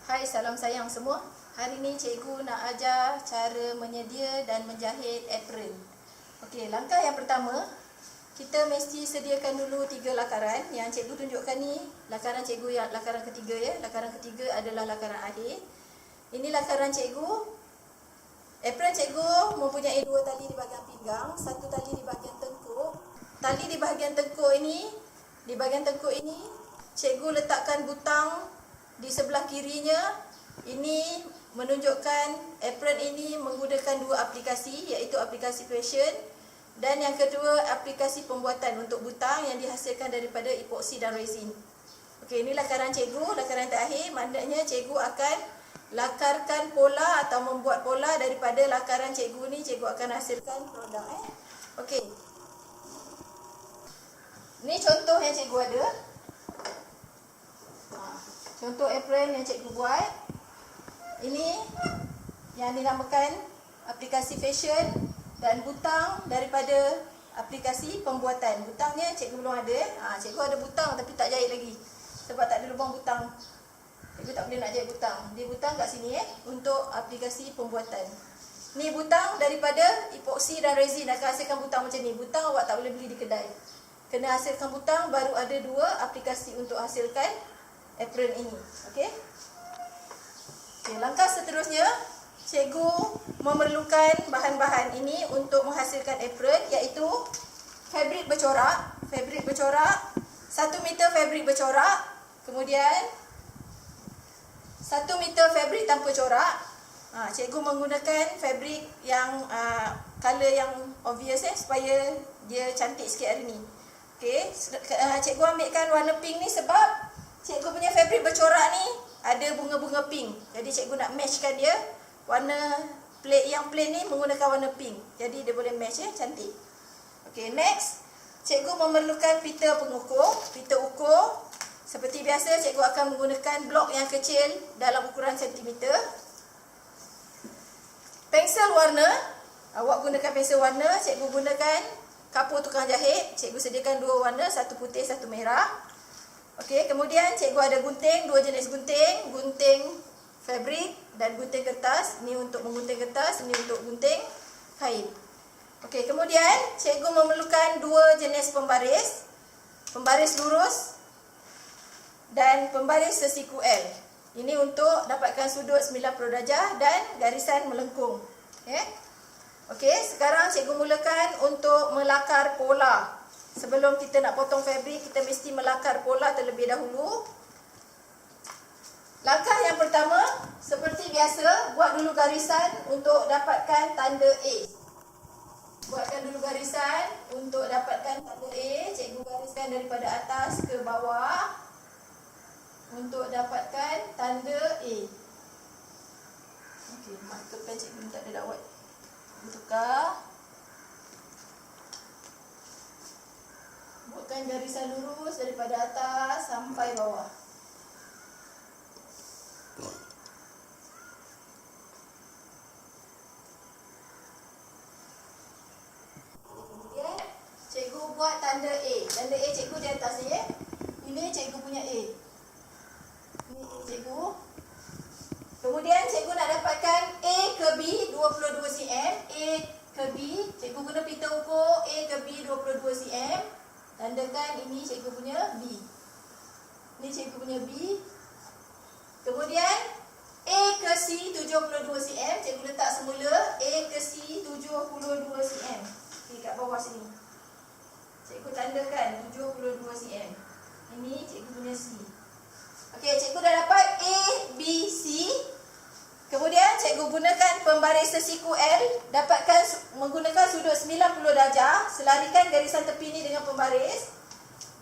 Hai, salam sayang semua. Hari ni cikgu nak ajar cara menyedia dan menjahit apron. Okey, langkah yang pertama, kita mesti sediakan dulu 3 lakaran. Yang cikgu tunjukkan ni, lakaran cikgu yang lakaran ketiga ya. Lakaran ketiga adalah lakaran akhir. Ini lakaran cikgu. Apron cikgu mempunyai 2 tali di bahagian pinggang, 1 tali di bahagian tengkuk. Tali di bahagian tengkuk ini, cikgu letakkan butang di sebelah kirinya. Ini menunjukkan apron ini menggunakan 2 aplikasi, iaitu aplikasi fashion dan yang kedua aplikasi pembuatan untuk butang yang dihasilkan daripada epoksi dan resin. Okey, ini lakaran cikgu, lakaran terakhir. Maknanya cikgu akan lakarkan pola atau membuat pola daripada lakaran cikgu ni, cikgu akan hasilkan produk. Okey. Ni contoh yang cikgu ada. Contoh apron yang cikgu buat. Ini yang dinamakan aplikasi fashion dan butang daripada aplikasi pembuatan. Butangnya cikgu belum ada. Cikgu ada butang tapi tak jahit lagi sebab tak ada lubang butang. Cikgu tak boleh nak jahit butang. Dia butang kat sini untuk aplikasi pembuatan. Ni butang daripada epoksi dan resin akan hasilkan butang macam ni. Butang awak tak boleh beli di kedai. Kena hasilkan butang, baru ada 2 aplikasi untuk hasilkan apron ini. Okey. Okay, langkah seterusnya, cikgu memerlukan bahan-bahan ini untuk menghasilkan apron, iaitu fabrik bercorak. 1 meter fabrik bercorak. Kemudian 1 meter fabrik tanpa corak. Cikgu menggunakan fabrik yang color yang obvious supaya dia cantik sikit hari ni. Okey, cikgu ambilkan warna pink ni sebab cikgu punya fabrik bercorak ni ada bunga-bunga pink. Jadi cikgu nak matchkan dia. Warna plate yang plain ni menggunakan warna pink. Jadi dia boleh match cantik. Okey, next. Cikgu memerlukan pita pengukur. Pita ukur. Seperti biasa cikgu akan menggunakan blok yang kecil dalam ukuran sentimeter. Pensel warna. Awak gunakan pensel warna, cikgu gunakan kapur tukang jahit. Cikgu sediakan 2 warna, 1 putih, 1 merah. Okey, kemudian cikgu ada gunting, 2 jenis gunting. Gunting fabrik dan gunting kertas. Ini untuk menggunting kertas, ini untuk gunting kain. Okey, kemudian cikgu memerlukan 2 jenis pembaris. Pembaris lurus dan pembaris sesiku L. Ini untuk dapatkan sudut 90 darjah dan garisan melengkung. Okey, sekarang cikgu mulakan untuk melakar pola. Sebelum kita nak potong fabrik, kita mesti melakar pola terlebih dahulu. Langkah yang pertama, seperti biasa, buat dulu garisan untuk dapatkan tanda A. Buatkan dulu garisan untuk dapatkan tanda A. Cikgu gariskan daripada atas ke bawah untuk dapatkan tanda A. Okey, marker pen cikgu tak ada dakwat. Tukar. Buatkan garisan lurus daripada atas sampai bawah. Kemudian cikgu buat tanda A. Tanda A cikgu di atas ni Ini cikgu punya A. Ini A cikgu. Kemudian cikgu nak dapatkan A ke B 22 cm. A ke B, cikgu guna pita ukur A ke B 22 cm. Tandakan ini cikgu punya B. Ini cikgu punya B. Kemudian A ke C 72 cm. Cikgu letak semula A ke C 72 cm. Okey, kat bawah sini. Cikgu tandakan 72 cm. Ini cikgu punya C. Okey, cikgu dah dapat A, B, C. Kemudian cikgu gunakan pembaris sesiku L. Dapatkan menggunakan sudut 90 darjah. Selarikan garisan tepi ni dengan pembaris.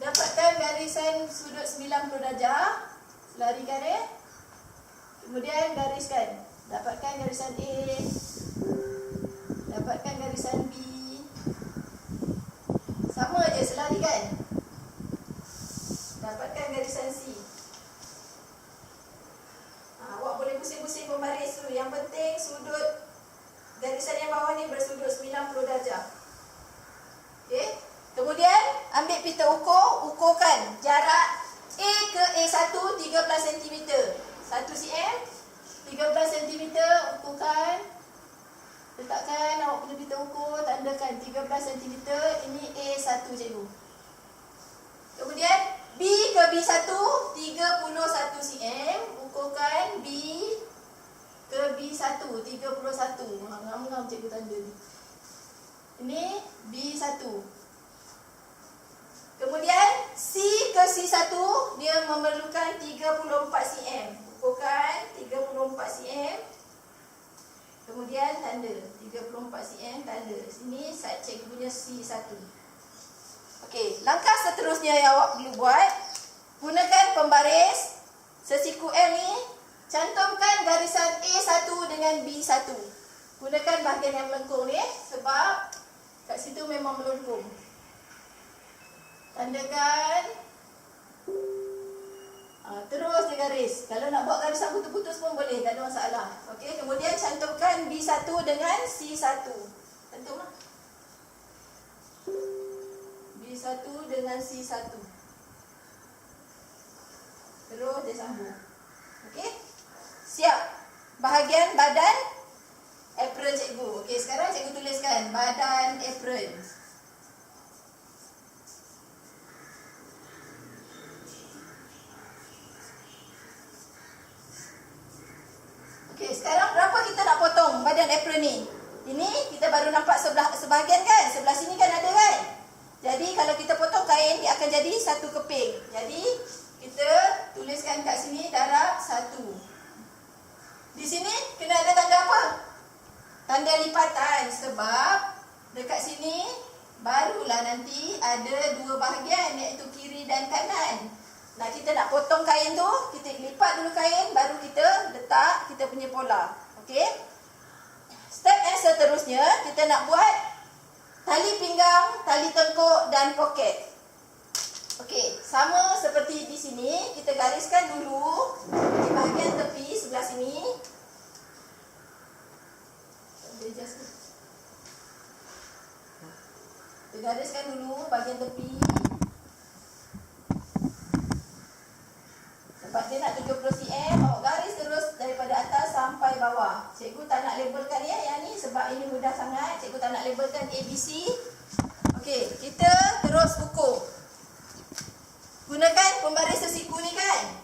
Dapatkan garisan sudut 90 darjah. Selarikan Kemudian gariskan. Dapatkan garisan A. Dapatkan garisan B. Sama je, selarikan. Dapatkan garisan C. Awak boleh pusing-pusing pembaris tu. Yang penting sudut garisan yang bawah ni bersudut 90 darjah. Okey. Kemudian ambil pita ukur, ukurkan jarak A ke A1 13 cm. 1 cm, 13 cm, ukurkan. Letakkan awak punya pita ukur, tandakan 13 cm, ini A1 cikgu. Kemudian B ke B1, 31 cm, ukurkan B ke B1, 31. Ngam-ngam cikgu tanda ni. Ini B1. Kemudian C ke C1, dia memerlukan 34 cm. Ukurkan 34 cm. Kemudian tanda 34 cm tanda. Sini side cikgu punya C1. Okey, langkah seterusnya yang awak perlu buat, gunakan pembaris sesiku M ni, cantumkan garisan A1 dengan B1. Gunakan bahagian yang melengkung ni sebab kat situ memang melengkung. Tandakan. Terus dia garis. Kalau nak buat garisan putus-putus pun boleh, tak ada masalah. Okey, kemudian cantumkan B1 dengan C1. Cantumlah. B1 dengan C1. Terus dia sambung. Okey? Siap. Bahagian badan apron cikgu. Okey, sekarang cikgu tuliskan badan apron. Okey, sekarang berapa kita nak potong badan apron ni? Ini kita baru nampak sebahagian kan? Sebelah sini kan ada kan? Jadi kalau kita potong kain, dia akan jadi satu keping. Jadi kita tuliskan kat sini darab 1. Di sini kena ada tanda apa? Tanda lipatan. Sebab dekat sini barulah nanti ada dua bahagian, iaitu kiri dan kanan. Nah, kita nak potong kain tu, kita lipat dulu kain, baru kita letak kita punya pola. Okey? Step yang seterusnya, kita nak buat tali pinggang, tali tengkuk dan poket. Okey, sama seperti di sini, kita gariskan dulu di bahagian tepi sebelah sini. Kita gariskan dulu bahagian tepi. Sebab dia nak 70 cm, awak garis terus daripada atas sampai bawah. Cikgu tak nak labelkan ya, yang ni sebab ini mudah sangat. Cikgu tak nak labelkan ABC. Okey, kita terus ukur. Gunakan pembaris sesiku ni kan.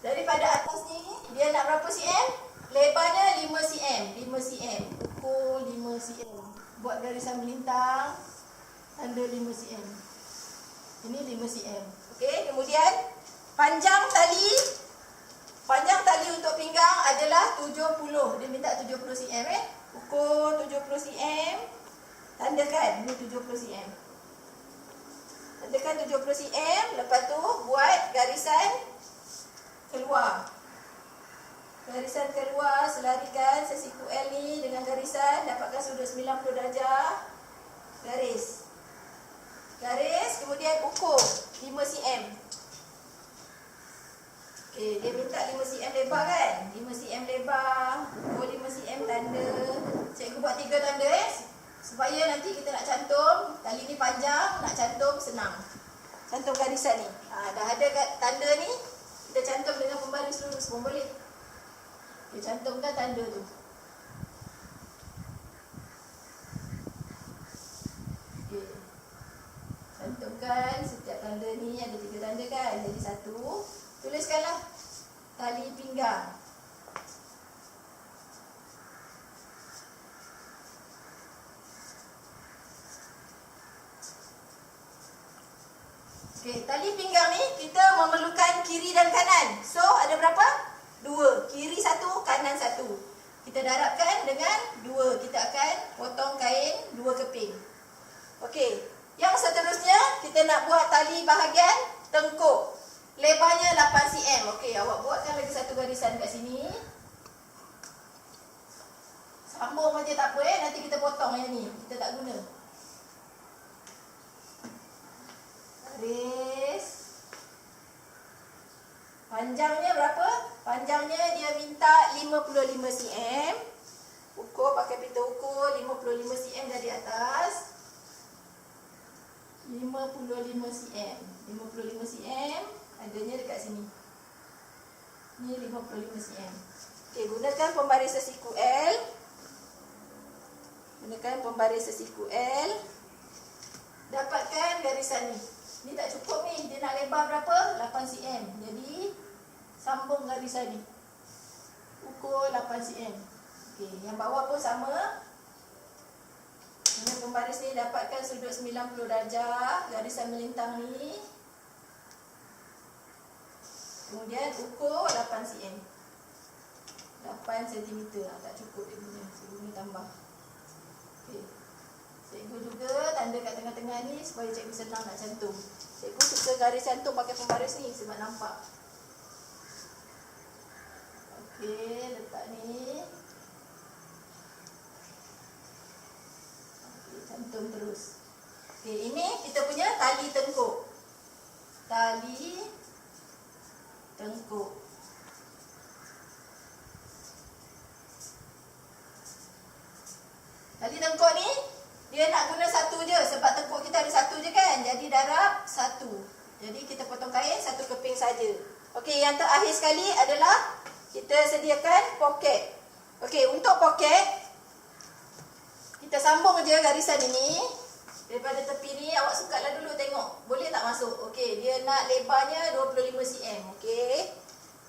Daripada atas ni, dia nak berapa cm? Lebarnya 5 cm. 5 cm. Ukur 5 cm. Buat garisan melintang. Tanda 5 cm. Ini 5 cm. Okey, kemudian panjang tali untuk pinggang adalah 70. Dia minta 70 cm Ukur 70 cm. Tandakan ini 70 cm. Tandakan 70 cm. Lepas tu buat garisan keluar. Garisan keluar, selarikan sesiku L ni dengan garisan, dapatkan sudut 90 darjah. Garis. Garis, kemudian ukur 5 cm. Okey, dia minta 5 cm lebar kan? 5 cm lebar, ukur 5 cm tanda. Cikgu buat 3 tanda supaya nanti kita nak cantum, tali ni panjang, nak cantum senang. Cantum garisan ni. Dah ada tanda ni, kita cantum dengan pembaris lurus pun boleh. Okey, cantumkan tanda tu. Okey. Cantumkan setiap tanda ni, ada 3 tanda kan? Jadi 1. Tuliskanlah tali pinggang. Okey, tali pinggang ni kita memerlukan kiri dan kanan. So, ada berapa? 2. Kiri 1, kanan 1. Kita darabkan dengan 2. Kita akan potong kain 2 keping. Okey, yang seterusnya kita nak buat tali bahagian tengkuk. Lebarnya 8 cm. Okey, awak buatkan lagi satu garisan kat sini. Sambung aja tak apa nanti kita potong yang ni. Kita tak guna. Garis. Panjangnya berapa? Panjangnya dia minta 55 cm. Ukur pakai pita ukur 55 cm dari atas. 55 cm. 55 cm. Adanya dekat sini. Ni 55 cm. Okey, gunakan pembaris sesiku L. Gunakan pembaris sesiku L. Dapatkan garisan ni. Ni tak cukup ni. Dia nak lebar berapa? 8 cm. Jadi sambung garisan ni. Ukur 8 cm. Okey, yang bawah pun sama. Guna pembaris ni dapatkan sudut 90 darjah. Garisan melintang ni. Kemudian ukur 8 cm. 8 cm. Tak cukup dia punya. Saya guna tambah. Okey. Cikgu juga tanda kat tengah-tengah ni supaya cikgu senang nak cantum. Cikgu suka garis cantum pakai pembaris ni sebab nampak. Okey, letak ni. Okey, cantum terus. Okey, ini kita punya tali tengkuk. Tali tengkuk. Tali tengkuk ni dia nak guna satu je sebab tengkuk kita ada satu je kan. Jadi darab satu. Jadi kita potong kain satu keping saja. Okey, yang terakhir sekali adalah kita sediakan poket. Okey, untuk poket kita sambung je garisan ini. Daripada tepi ni awak sukatlah dulu tengok. Boleh tak masuk? Okey, dia nak lebarnya 25 cm. Okey.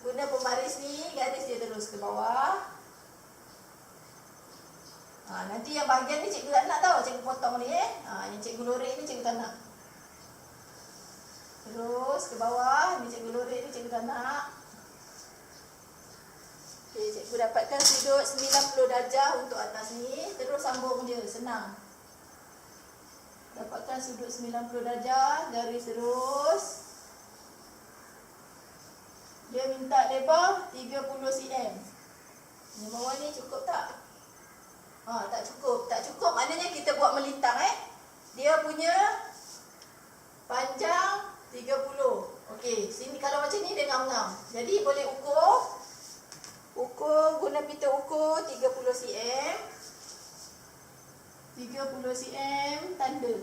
Guna pembaris ni, garis dia terus ke bawah. Nanti yang bahagian ni cikgu tak nak tahu. Cikgu potong ni yang cikgu lorek ni cikgu tak nak. Terus ke bawah. Ni cikgu lorek ni cikgu tak nak. Okey, cikgu dapatkan sudut 90 darjah untuk atas ni. Terus sambung je, senang. Dapatkan sudut 90 darjah, garis terus. Dia minta lebar 30 cm. Yang bawah ni cukup tak? Tak cukup. Tak cukup maknanya kita buat melintang Dia punya panjang 30. Okey, sini kalau macam ni dia ngam-ngam. Jadi boleh ukur. Ukur, guna pita ukur 30 cm. 30 cm tanda.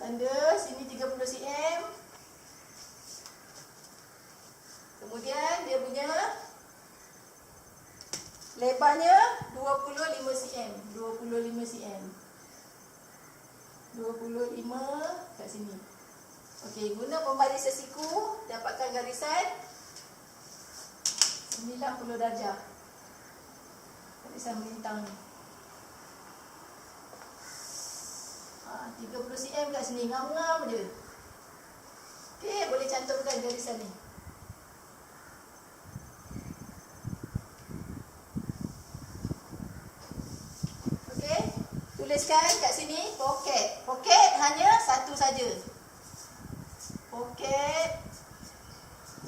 Tanda sini 30 cm. Kemudian dia punya lebarnya 25 cm. 25 cm. 25 kat sini. Okey, guna pembaris sesiku dapatkan garisan 90 darjah. Garisan melintang ni. 30 cm kat sini, ngam-ngam je. Okey, boleh cantumkan garisan ni. Okey, tuliskan kat sini poket. Poket hanya satu saja. Poket.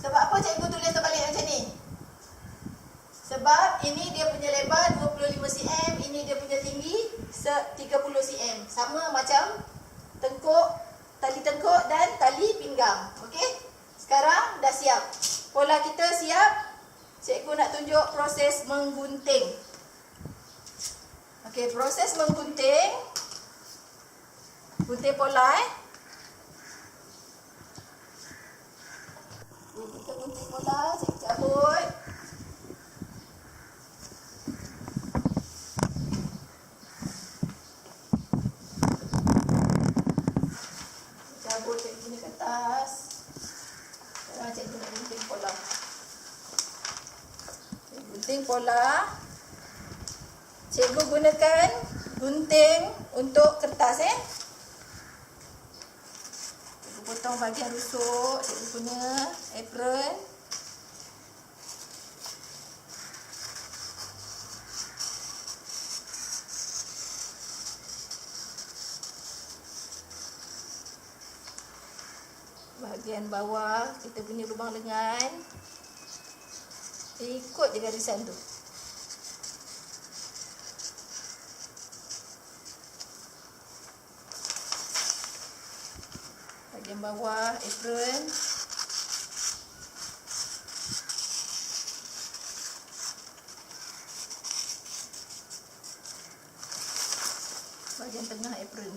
Sebab apa cikgu tulis terbalik macam ni? Sebab ini dia punya lebar 25 cm, ini dia punya tinggi 30 cm. Sama macam tengkuk, tali tengkuk dan tali pinggang. Okey? Sekarang dah siap. Pola kita siap. Cikgu nak tunjuk proses menggunting. Okey, proses menggunting. Gunting pola Kita gunting pola, cikgu cabut. Cabut cikgu ni ke atas. Sekarang cikgu nak gunting pola. Gunting pola. Cikgu gunakan gunting untuk kertas Cikgu potong bahagian rusuk. Cikgu punya apron. Bahagian bawah kita punya lubang lengan. Ikut je garisan tu. Bahagian bawah apron. Bahagian tengah apron.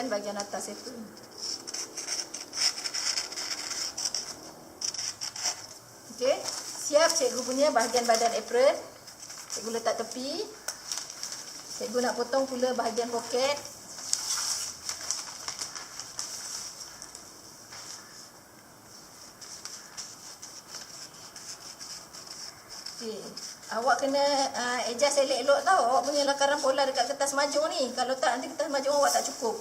bahagian atas apron. Okey, siap cikgu punya bahagian badan apron. Cikgu letak tepi. Cikgu nak potong pula bahagian poket. Okey, awak kena adjust elok-elok tau. Awak punya lakaran pola dekat kertas majung ni. Kalau tak, nanti kertas majung awak tak cukup.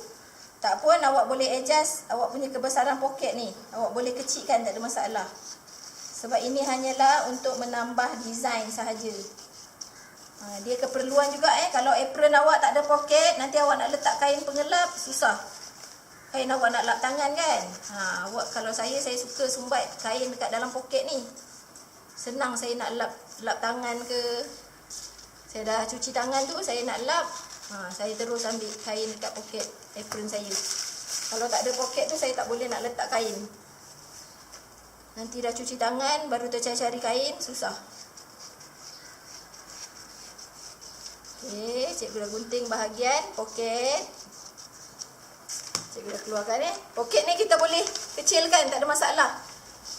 Tak pun, awak boleh adjust awak punya kebesaran poket ni. Awak boleh kecilkan, tak ada masalah. Sebab ini hanyalah untuk menambah design sahaja. Dia keperluan juga kalau apron awak tak ada poket, nanti awak nak letak kain pengelap, susah. Kain awak nak lap tangan kan. Awak, kalau saya suka sumbat kain dekat dalam poket ni. Senang saya nak lap tangan ke. Saya dah cuci tangan tu, saya nak lap. Saya terus ambil kain dekat poket apron saya. Kalau tak ada poket tu, saya tak boleh nak letak kain. Nanti dah cuci tangan, baru tercari-cari kain, susah. Okey, cikgu dah gunting bahagian poket. Cikgu dah keluarkan Poket ni kita boleh kecilkan, tak ada masalah.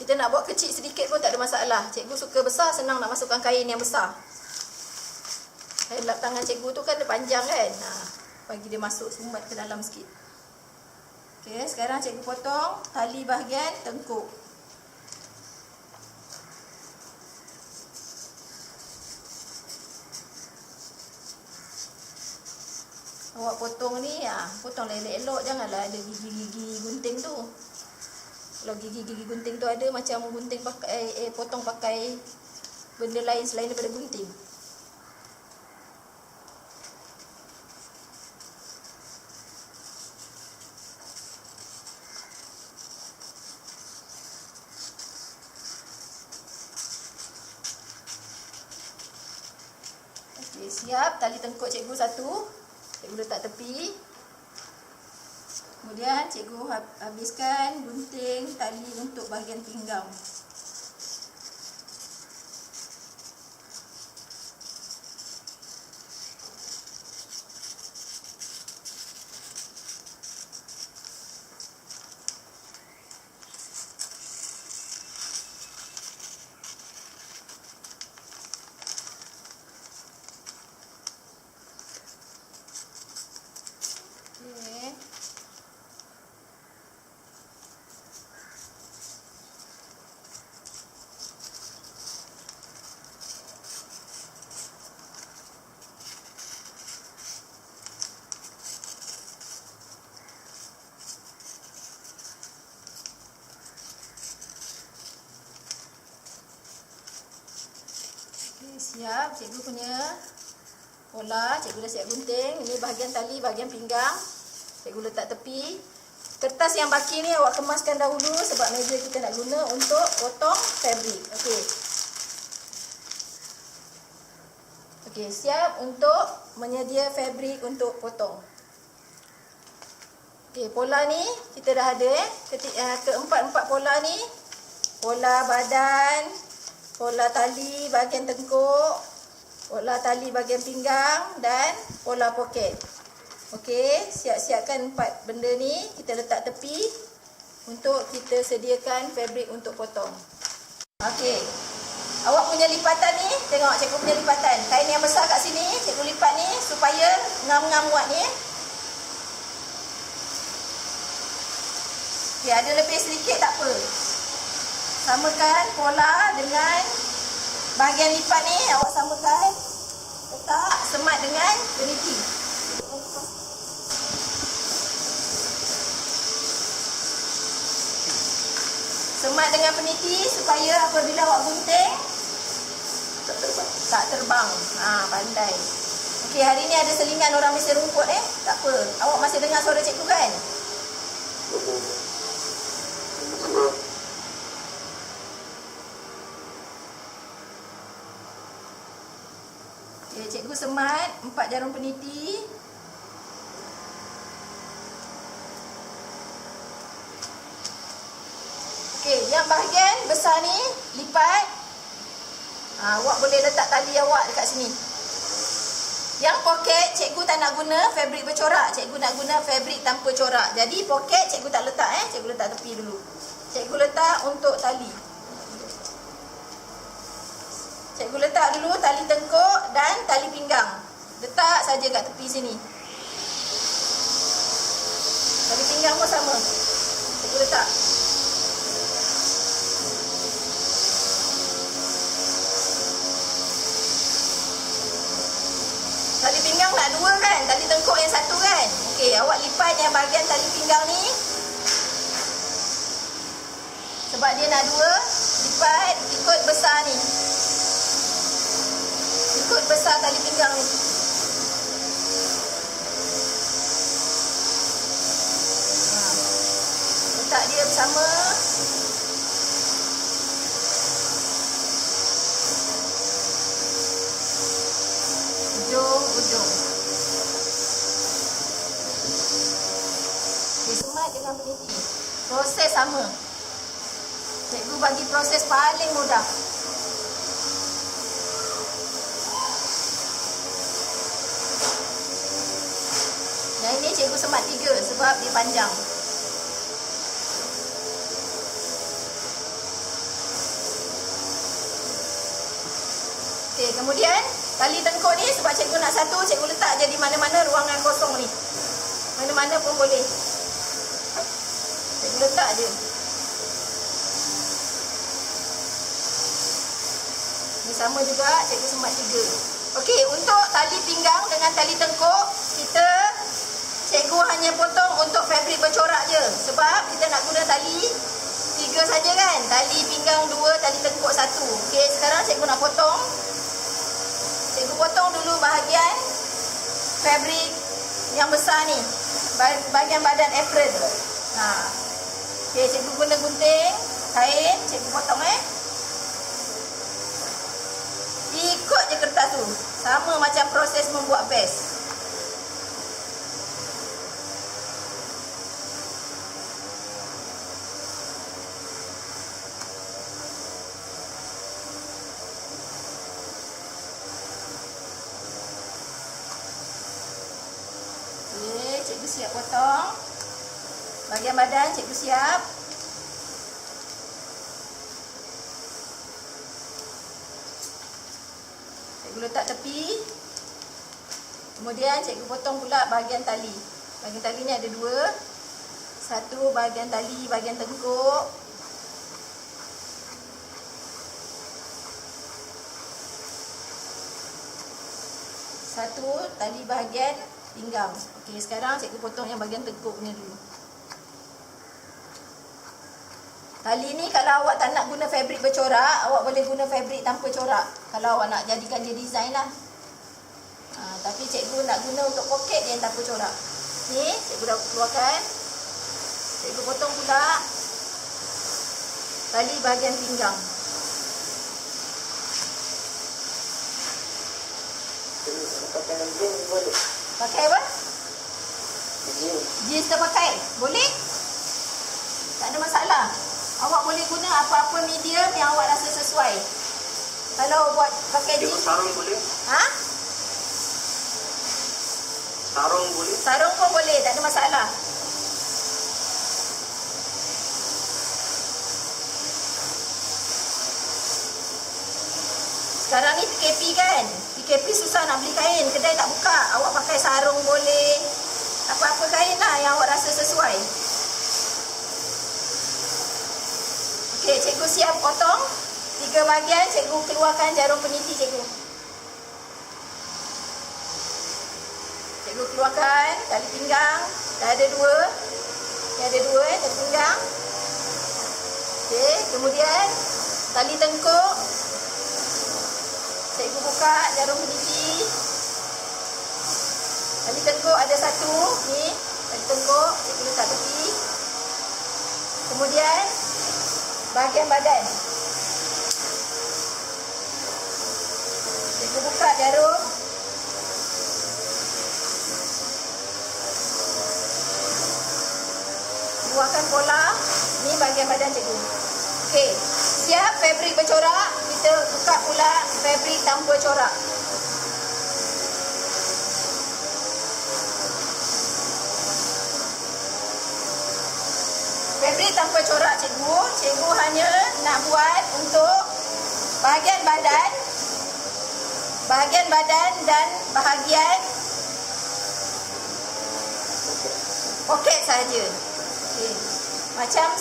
Kita nak buat kecil sedikit pun tak ada masalah. Cikgu suka besar, senang nak masukkan kain yang besar. Kain lap tangan cikgu tu kan dia panjang kan. Bagi dia masuk sumbat ke dalam sikit. Okey, sekarang cikgu potong tali bahagian tengkuk. Awak potong ni, potong elok-elok, janganlah ada gigi-gigi gunting tu. Kalau gigi-gigi gunting tu ada, macam gunting pakai potong pakai benda lain selain daripada gunting. Okey, siap. Tali tengkuk cikgu satu. Cikgu letak tepi. Kemudian cikgu habiskan gunting tali untuk bahagian pinggang. Siap, cikgu punya pola, cikgu dah siap gunting. Ini bahagian tali, bahagian pinggang. Cikgu letak tepi. Kertas yang baki ni awak kemaskan dahulu sebab meja kita nak guna untuk potong fabric. Okey. Okey, siap untuk menyedia fabric untuk potong. Okey, pola ni kita dah ada keempat-empat pola ni. Pola badan, pola tali bahagian tengkuk, pola tali bahagian pinggang dan pola poket. Okey, siap-siapkan 4 benda ni, kita letak tepi untuk kita sediakan fabric untuk potong. Okey. Awak punya lipatan ni, tengok cikgu punya lipatan. Kain yang besar kat sini, cikgu lipat ni supaya ngam-ngam muat ni. Okey, ada lebih sedikit tak apa. Samakan pola dengan bahagian lipat ni, awak samakan. Letak semat dengan peniti. Semat dengan peniti supaya apabila awak gunting tak terbang. Pandai. Okey, hari ni ada selingan orang Mesir rumput tak apa. Awak masih dengar suara cikgu kan? Okay, cikgu semat 4 jarum peniti. Okey, yang bahagian besar ni lipat. Awak boleh letak tali awak dekat sini. Yang poket cikgu tak nak guna fabrik bercorak. Cikgu nak guna fabrik tanpa corak. Jadi poket cikgu tak letak cikgu letak tepi dulu. Cikgu letak untuk tali. Cikgu letak dulu tali tengkuk dan tali pinggang. Letak saja kat tepi sini. Tali pinggang pun sama. Cikgu letak. Tali pinggang nak dua kan? Tali tengkuk yang satu kan? Okey, awak lipat yang bahagian tali pinggang ni. Sebab dia nak dua, lipat ikut besar ni. Ikut besar tali pinggang ni. Letak dia bersama. Ujung. Okay, semat dengan peniti. Proses sama. Cikgu bagi proses paling mudah. Yang ini cikgu semat 3 sebab dia panjang. Okey, kemudian tali tengkuk ni sebab cikgu nak satu, cikgu letak je di mana-mana ruangan kosong ni. Mana-mana pun boleh. Cikgu letak je. Ni sama juga, cikgu semat 3. Okey, untuk tali pinggang dengan tali tengkuk, cikgu hanya potong untuk fabrik bercorak je. Sebab kita nak guna tali 3 saja kan. Tali pinggang 2, tali tengkuk 1. Okey, sekarang cikgu nak potong. Cikgu potong dulu bahagian fabrik yang besar ni. Bahagian badan apron. Okey, cikgu guna gunting, kain, cikgu potong Ikut je kertas tu. Sama macam proses membuat vest. Cikgu siap potong. Bahagian badan cikgu siap. Cikgu letak tepi. Kemudian cikgu potong pula bahagian tali. Bahagian tali ni ada 2. Satu bahagian tali, bahagian tengkuk. Satu tali bahagian pinggang. Okey, sekarang cikgu potong yang bahagian tengkuknya dulu. Tali ni kalau awak tak nak guna fabrik bercorak, awak boleh guna fabrik tanpa corak. Kalau awak nak jadikan dia design lah. Tapi cikgu nak guna untuk poket dia yang tanpa corak. Ni, cikgu dah keluarkan. Cikgu potong pula tali bahagian pinggang. Pakai jeans boleh? Pakai apa? Jeans. Jeans dah pakai? Boleh? Tak ada masalah. Awak boleh guna apa-apa medium yang awak rasa sesuai. Kalau buat pakai jeans. Sarung boleh? Sarung boleh? Sarung pun boleh, tak ada masalah. Sekarang ni PKP kan? PKP susah nak beli kain, kedai tak buka. Awak pakai sarung boleh. Apa-apa kain lah yang awak rasa sesuai. Okey, cikgu siap potong 3 bahagian. Cikgu keluarkan jarum peniti cikgu. Cikgu keluarkan tali pinggang. Dah ada 2. Ni ada 2 tali pinggang. Okey, kemudian tali tengkuk. Cikgu buka jarum peniti. Tali tengkuk ada 1. Ni tali tengkuk. Cikgu letak tepi. Kemudian bahagian badan. Cikgu buka jarum. Keluarkan pola. Ni bahagian badan cikgu. Okey, siap fabrik bercorak. Kita buka pula fabrik tanpa corak. fabric tanpa corak cikgu. Cikgu hanya nak buat untuk bahagian badan dan bahagian poket saja. Okey.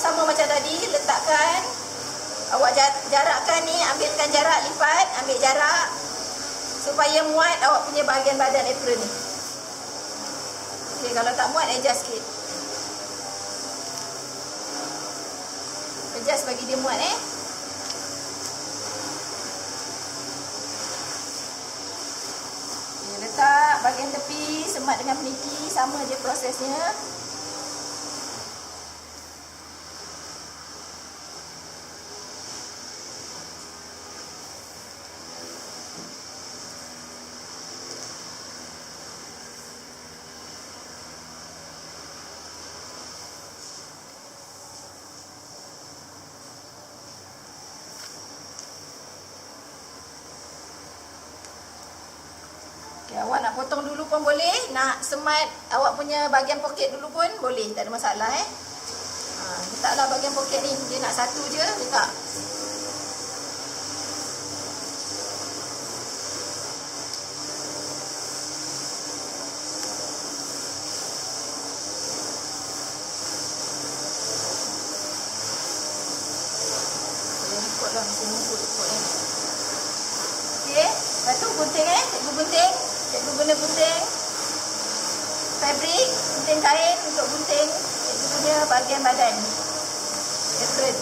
Sama macam tadi, letakkan, awak jarakkan ni, ambilkan jarak, lipat, ambil jarak supaya muat awak punya bahagian badan apron ni. Okey, kalau tak muat, adjust sikit. Adjust bagi dia muat Okay, letak bahagian tepi, semat dengan peniti, sama je prosesnya. Awak nak potong dulu pun boleh, nak semat awak punya bahagian poket dulu pun boleh, tak ada masalah letaklah bahagian poket ni, dia nak satu je, letak. Ikutlah mesin ikut ni. Okey, satu gunting cikgu gunting. Cikgu guna gunting fabric, gunting kain untuk gunting cikgu punya bahagian badan apron.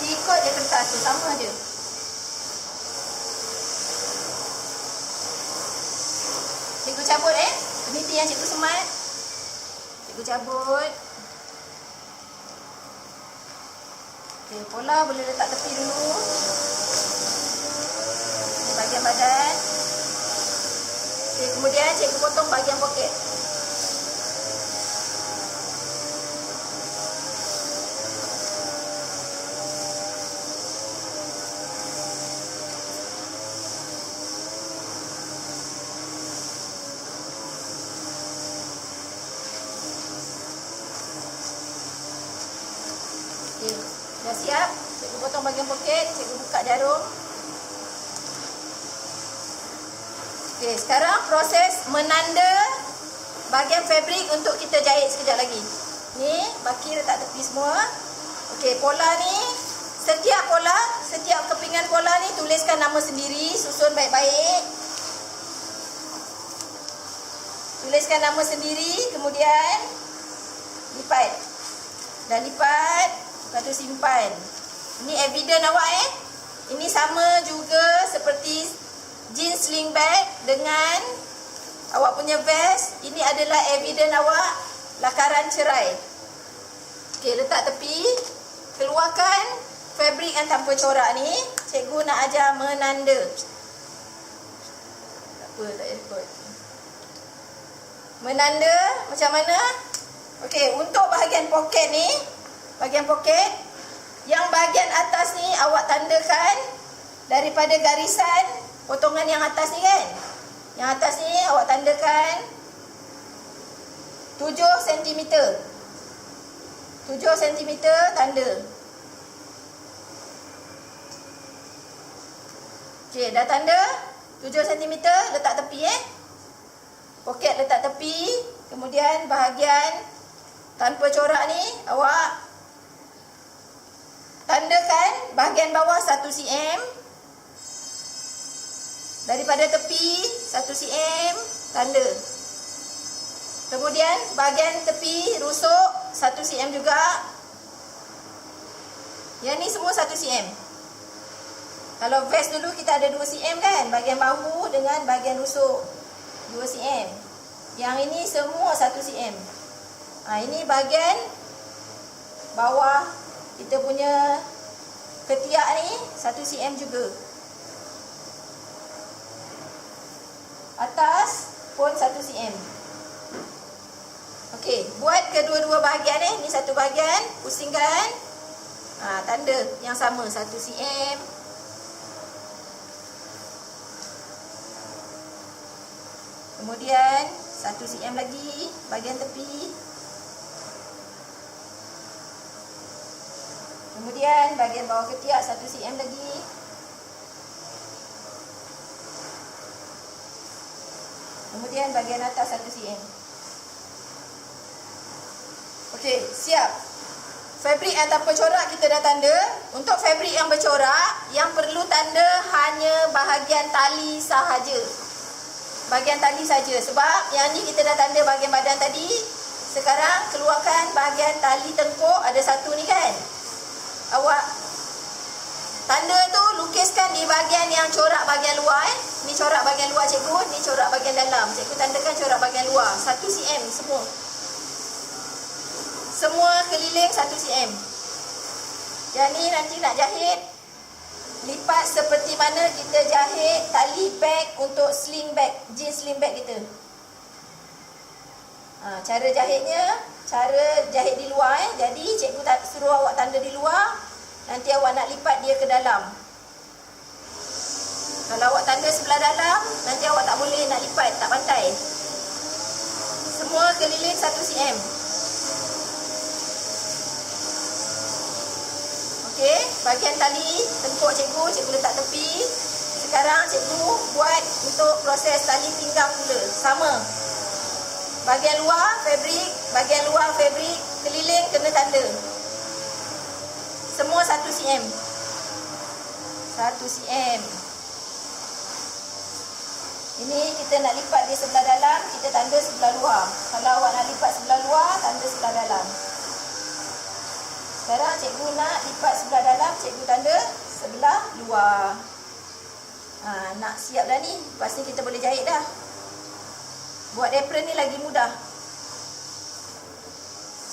Ikut je kertas tu, sama je. Cikgu cabut peniti yang cikgu semat. Cikgu cabut. Okey, pola boleh letak tepi dulu. Ini bahagian badan. Okey, kemudian cikgu potong bahagian poket. Okey, dah siap. Cikgu potong bahagian poket, cikgu buka jarum. Okey, sekarang proses menanda bahagian fabrik untuk kita jahit sekejap lagi. Ni, baki letak tepi semua. Okey, pola ni, setiap kepingan pola ni tuliskan nama sendiri, susun baik-baik. Tuliskan nama sendiri, kemudian lipat. Dah lipat, lepas tu simpan. Ini evidence awak Ini sama juga seperti jeans sling bag dengan awak punya vest. Ini adalah evidence awak lakaran cerai. Okey, letak tepi. Keluarkan fabrik yang tanpa corak ni. Cikgu nak ajar menanda. Tak apa, tak payah record. Menanda macam mana? Okey, untuk bahagian poket ni, bahagian poket, yang bahagian atas ni awak tandakan daripada garisan potongan yang atas ni kan. Yang atas ni awak tandakan 7 cm. 7 cm tanda. Okey, dah tanda 7 cm, letak tepi Poket letak tepi. Kemudian bahagian tanpa corak ni awak tandakan bahagian bawah 1 cm. Daripada tepi 1 cm tanda. Kemudian bahagian tepi rusuk 1 cm juga. Yang ni semua 1 cm. Kalau vest dulu kita ada 2 cm kan, bahagian bahu dengan bahagian rusuk 2 cm. Yang ini semua 1 cm. Ini bahagian bawah kita punya ketiak ni 1 cm juga. Atas pun 1 cm. Okey, buat kedua-dua bahagian ni. Ni satu bahagian, pusingkan. Tanda yang sama 1 cm. Kemudian 1 cm lagi bahagian tepi. Kemudian bahagian bawah ketiak 1 cm lagi. Kemudian bahagian atas 1 cm. Okey, siap. Fabrik yang tanpa corak kita dah tanda. Untuk fabrik yang bercorak, yang perlu tanda hanya bahagian tali sahaja. Bahagian tali saja. Sebab yang ni kita dah tanda bahagian badan tadi. Sekarang keluarkan bahagian tali tengkuk. Ada satu ni kan. Awak tanda tu lukiskan di bahagian yang corak bahagian luar. Ni corak bahagian luar cikgu. Ni corak bahagian dalam. Cikgu tandakan corak bahagian luar. 1 cm semua. Semua keliling 1 cm. Yang ni nanti nak jahit. Lipat seperti mana kita jahit tali bag untuk sling bag, jeans sling bag kita. Cara jahitnya, cara jahit di luar. Jadi cikgu suruh awak tanda di luar. Nanti awak nak lipat dia ke dalam. Kalau awak tanda sebelah dalam, nanti awak tak boleh nak lipat, tak pandai. Semua keliling 1 cm. Okey, bahagian tali tengkuk cikgu letak tepi. Sekarang cikgu buat untuk proses tali pinggang pula. Sama. Bahagian luar fabrik, keliling kena tanda. Semua 1 cm. 1 cm. Ini kita nak lipat di sebelah dalam, kita tanda sebelah luar. Kalau awak nak lipat sebelah luar, tanda sebelah dalam. Sekarang cikgu nak lipat sebelah dalam, cikgu tanda sebelah luar. Nak siap dah ni. Lepas ni kita boleh jahit dah. Buat apron ni lagi mudah.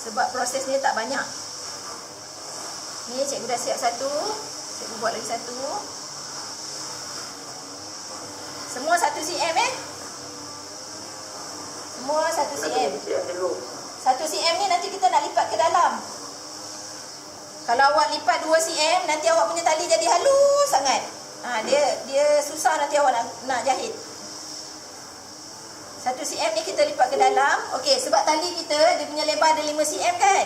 Sebab prosesnya tak banyak. Ni cikgu dah siap satu. Cikgu buat lagi satu. Semua 1 cm Semua 1 cm. 1 cm ni nanti kita nak lipat ke dalam. Kalau awak lipat 2 cm, nanti awak punya tali jadi halus sangat. Dia susah nanti awak nak jahit. 1 cm ni kita lipat ke dalam. Okey, sebab tali kita dia punya lebar ada 5 cm kan.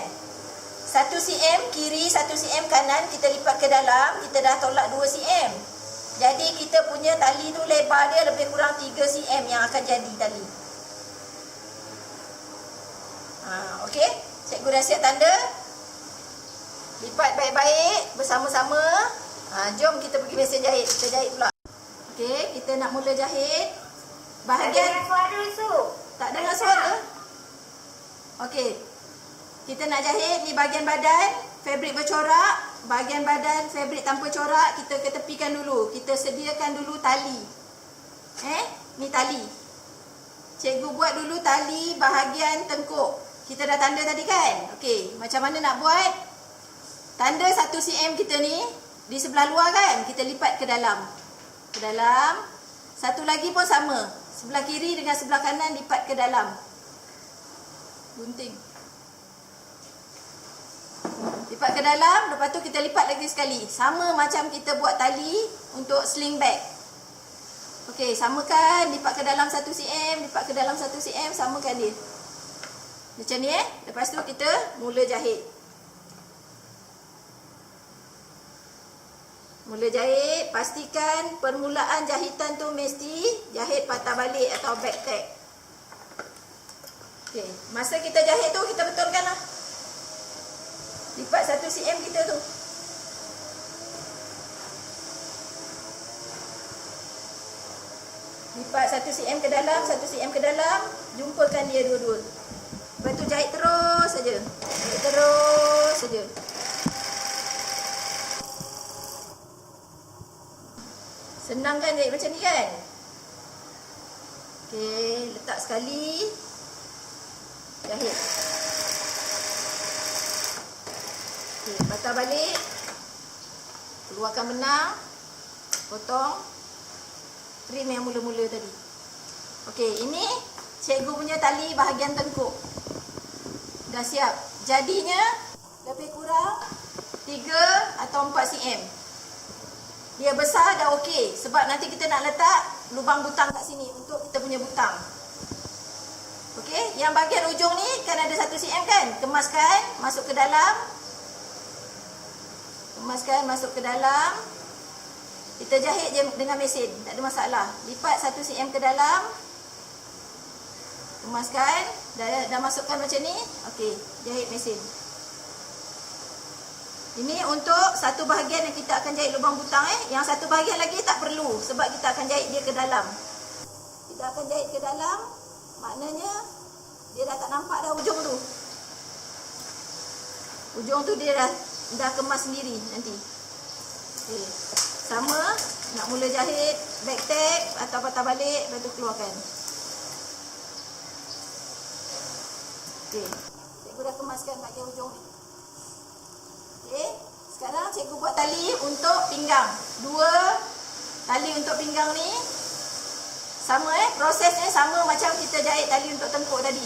1 cm kiri, 1 cm kanan kita lipat ke dalam. Kita dah tolak 2 cm. Jadi kita punya tali tu lebar dia lebih kurang 3 cm yang akan jadi tali. Okey, cikgu dah siap tanda. Lipat baik-baik bersama-sama. Jom kita pergi mesin jahit. Kita jahit pula. Okey, kita nak mula jahit. Bahagian tak dengar suara tu. Tak dengar suara? Okey. Kita nak jahit ni bahagian badan, fabrik bercorak. Bahagian badan fabrik tanpa corak kita ketepikan dulu. Kita sediakan dulu tali. Ni tali. Cikgu buat dulu tali bahagian tengkuk. Kita dah tanda tadi kan? Okey, macam mana nak buat? Tanda 1 cm kita ni di sebelah luar kan? Kita lipat ke dalam. Ke dalam. Satu lagi pun sama. Sebelah kiri dengan sebelah kanan lipat ke dalam. Gunting. Lipat ke dalam. Lepas tu kita lipat lagi sekali. Sama macam kita buat tali untuk sling bag. Okey, samakan. Lipat ke dalam 1 cm. Lipat ke dalam 1 cm. Samakan dia. Macam ni Lepas tu kita mula jahit. Mula jahit, pastikan permulaan jahitan tu mesti jahit patah balik atau back tag. Okey, masa kita jahit tu kita betulkan lah. Lipat 1 cm kita tu. Lipat 1 cm ke dalam, 1 cm ke dalam, jumpakan dia dua-dua. Lepas tu jahit terus saja. Jahit terus saja. Senang kan jahit macam ni kan? Okey, letak sekali. Jahit. Okey, patah balik. Keluarkan benang. Potong. Trim yang mula-mula tadi. Okey, ini cikgu punya tali bahagian tengkuk. Dah siap. Jadinya lebih kurang 3 3 atau 4 cm. Dia besar dah okey. Sebab nanti kita nak letak lubang butang kat sini untuk kita punya butang. Okey, yang bahagian ujung ni kan ada 1 cm kan? Kemaskan, masuk ke dalam. Kemaskan, masuk ke dalam. Kita jahit je dengan mesin, tak ada masalah. Lipat 1 cm ke dalam. Kemaskan, dah masukkan macam ni. Okey, jahit mesin. Ini untuk satu bahagian yang kita akan jahit lubang butang. Yang satu bahagian lagi tak perlu sebab kita akan jahit dia ke dalam. Kita akan jahit ke dalam, maknanya dia dah tak nampak dah ujung tu. Ujung tu dia dah kemas sendiri nanti. Okay. Sama, nak mula jahit back tag atau patah balik, lepas tu keluarkan. Okay. Cikgu dah kemaskan bahagian ujung ni. Okay. Sekarang cikgu buat tali untuk pinggang. 2 tali untuk pinggang ni. Sama prosesnya sama macam kita jahit tali untuk tengkuk tadi.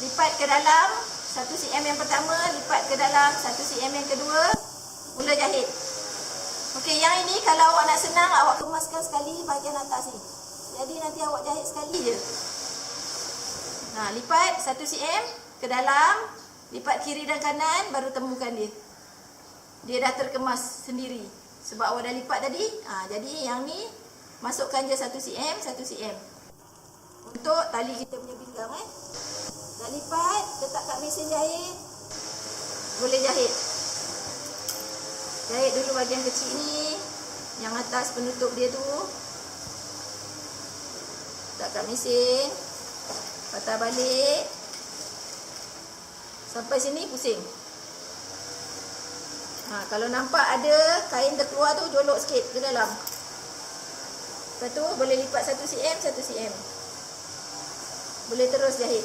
Lipat ke dalam 1 cm yang pertama, lipat ke dalam 1 cm yang kedua, mula jahit. Okey, yang ini kalau awak nak senang, awak kemaskan sekali bahagian atas ni. Jadi nanti awak jahit sekali je. Lipat 1 cm ke dalam, lipat kiri dan kanan, baru temukan dia. Dia dah terkemas sendiri. Sebab awak dah lipat tadi. Jadi yang ni masukkan je 1 cm, 1 cm. Untuk tali kita punya pinggang Dah lipat, letak kat mesin jahit. Boleh jahit. Jahit dulu bahagian kecil ni. Yang atas penutup dia tu. Letak kat mesin. Patah balik. Sampai sini pusing. Kalau nampak ada kain terkeluar tu, jolok sikit ke dalam. Lepas tu boleh lipat 1 cm, 1 cm. Boleh terus jahit.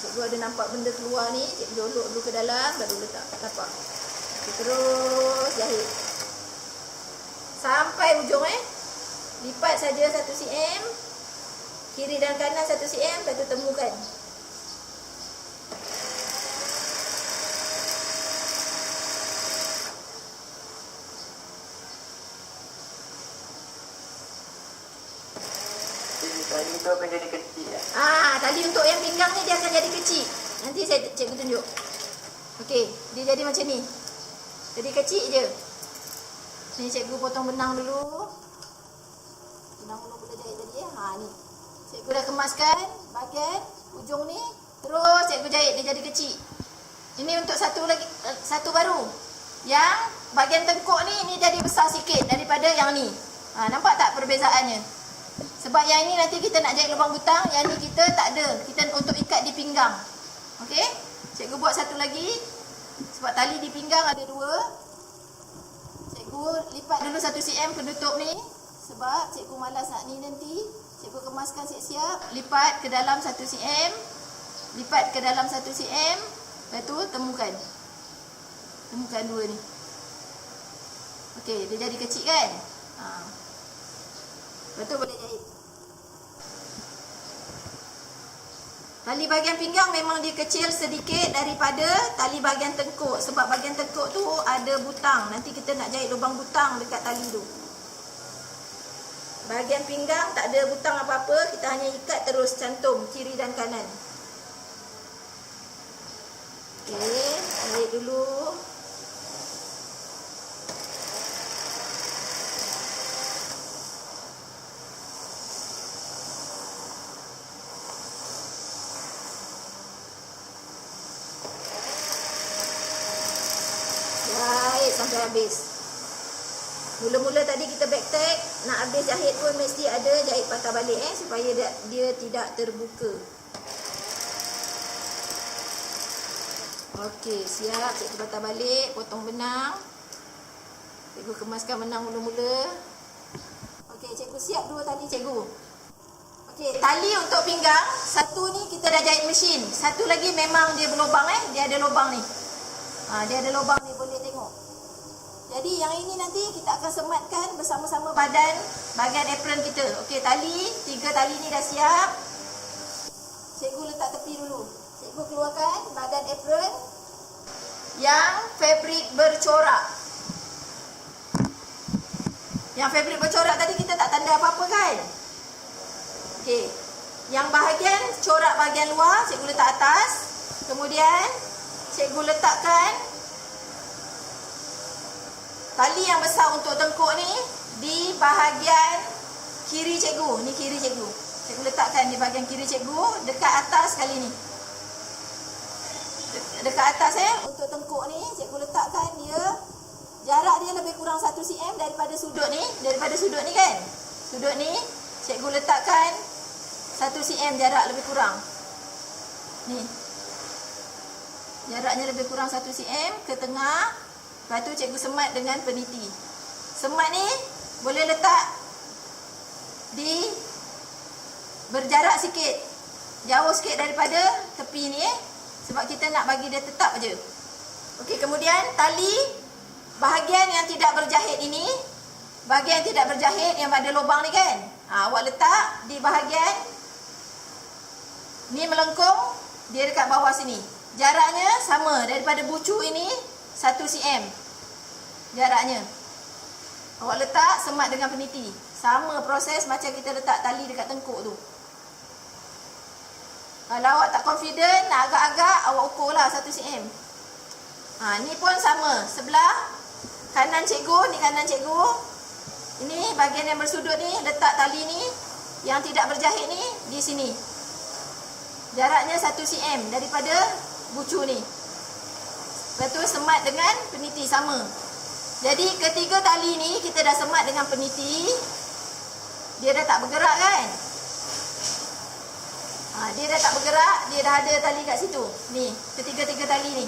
Cikgu ada nampak benda keluar ni, cikgu jolok dulu ke dalam, baru letak tapak. Okay, terus jahit. Sampai ujung Lipat saja 1 cm. Kiri dan kanan 1 cm, lepas tu temukan. Tali tu akan jadi kecil Tali untuk yang pinggang ni dia akan jadi kecil. Nanti cikgu tunjuk. Okey, dia jadi macam ni. Jadi kecil je. Ni cikgu potong benang dulu. Benang belum boleh jahit tadi ni. Cikgu dah kemaskan bahagian ujung ni. Terus cikgu jahit dia jadi kecil. Ini untuk satu baru. Yang bahagian tengkuk ni jadi besar sikit daripada yang ni. Nampak tak perbezaannya? Sebab yang ini nanti kita nak jahit lubang butang, yang ni kita tak ada. Kita untuk ikat di pinggang. Okey? Cikgu buat satu lagi. Sebab tali di pinggang ada 2. Cikgu lipat dulu 1 cm penutup ni. Sebab cikgu malas nak ni nanti. Cikgu kemaskan siap-siap. Lipat ke dalam 1 cm. Lipat ke dalam 1 cm. Lepas tu temukan. Temukan 2 ni. Okey, dia jadi kecil kan? Lepas tu boleh jahit. Tali bahagian pinggang memang dia kecil sedikit daripada tali bahagian tengkuk. Sebab bahagian tengkuk tu ada butang. Nanti kita nak jahit lubang butang dekat tali tu. Bahagian pinggang tak ada butang apa-apa. Kita hanya ikat terus cantum kiri dan kanan. Okey, jahit dulu. Jahit sampai habis. Mula-mula tadi kita back tag, nak habis jahit pun mesti ada jahit patah balik supaya dia tidak terbuka. Okey, siap. Cikgu patah balik, potong benang. Cikgu kemaskan benang mula-mula. Okey, cikgu siap 2 tali cikgu. Okey, tali untuk pinggang, satu ni kita dah jahit mesin. Satu lagi memang dia berlubang dia ada lubang ni. Dia ada lubang ni, boleh tengok. Jadi yang ini nanti kita akan sematkan bersama-sama bahagian apron kita. Okey, 3 tali ni dah siap. Cikgu letak tepi dulu. Cikgu keluarkan bahagian apron. yang fabrik bercorak. Yang fabrik bercorak tadi kita tak tanda apa-apa kan? Okey. Yang bahagian corak bahagian luar cikgu letak atas. Kemudian cikgu letakkan tali yang besar untuk tengkuk ni di bahagian kiri cikgu. Ni kiri cikgu. Cikgu letakkan di bahagian kiri cikgu dekat atas kali ni. Dekat atas untuk tengkuk ni cikgu letakkan dia jarak dia lebih kurang 1 cm daripada sudut ni. Daripada sudut ni kan. Sudut ni cikgu letakkan 1 cm jarak lebih kurang. Ni. Jaraknya lebih kurang 1 cm ke tengah. Lepas tu cikgu semat dengan peniti. Semat ni boleh letak di berjarak sikit. Jauh sikit daripada tepi ni sebab kita nak bagi dia tetap aja. Okey, kemudian tali bahagian yang tidak berjahit ini, bahagian yang tidak berjahit yang ada lubang ni kan. Awak letak di bahagian ni melengkung, dia dekat bawah sini. Jaraknya sama daripada bucu ini 1 cm. Jaraknya. Awak letak semat dengan peniti. Sama proses macam kita letak tali dekat tengkuk tu. Kalau awak tak confident, nak agak-agak, awak ukurlah 1 cm. Ni pun sama. Sebelah kanan cikgu, ni kanan cikgu. Ini bahagian yang bersudut ni, letak tali ni. Yang tidak berjahit ni, di sini. Jaraknya 1 cm daripada bucu ni. Lepas tu semat dengan peniti sama. Jadi ketiga tali ni kita dah semat dengan peniti. Dia dah tak bergerak kan? Dia dah tak bergerak, dia dah ada tali kat situ. Ni, ketiga-tiga tali ni.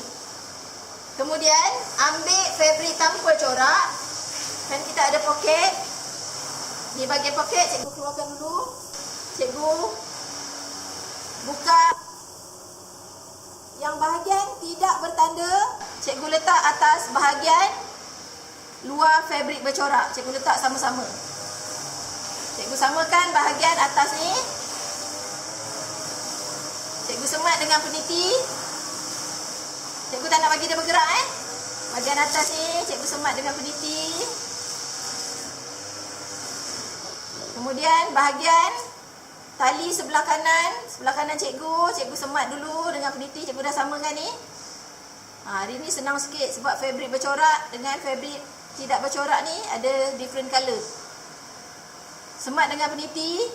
Kemudian ambil fabrik tanpa corak. Kan kita ada poket. Di bahagian poket cikgu keluarkan dulu. Cikgu buka yang bahagian tidak bertanda, cikgu letak atas bahagian luar fabrik bercorak. Cikgu letak sama-sama. Cikgu samakan bahagian atas ni. Cikgu semat dengan peniti. Cikgu tak nak bagi dia bergerak Bahagian atas ni cikgu semat dengan peniti. Kemudian bahagian tali sebelah kanan cikgu semat dulu dengan peniti. Cikgu dah samakan ni. Hari ni senang sikit sebab fabrik bercorak dengan fabrik tidak bercorak ni ada different colour. Semat dengan peniti.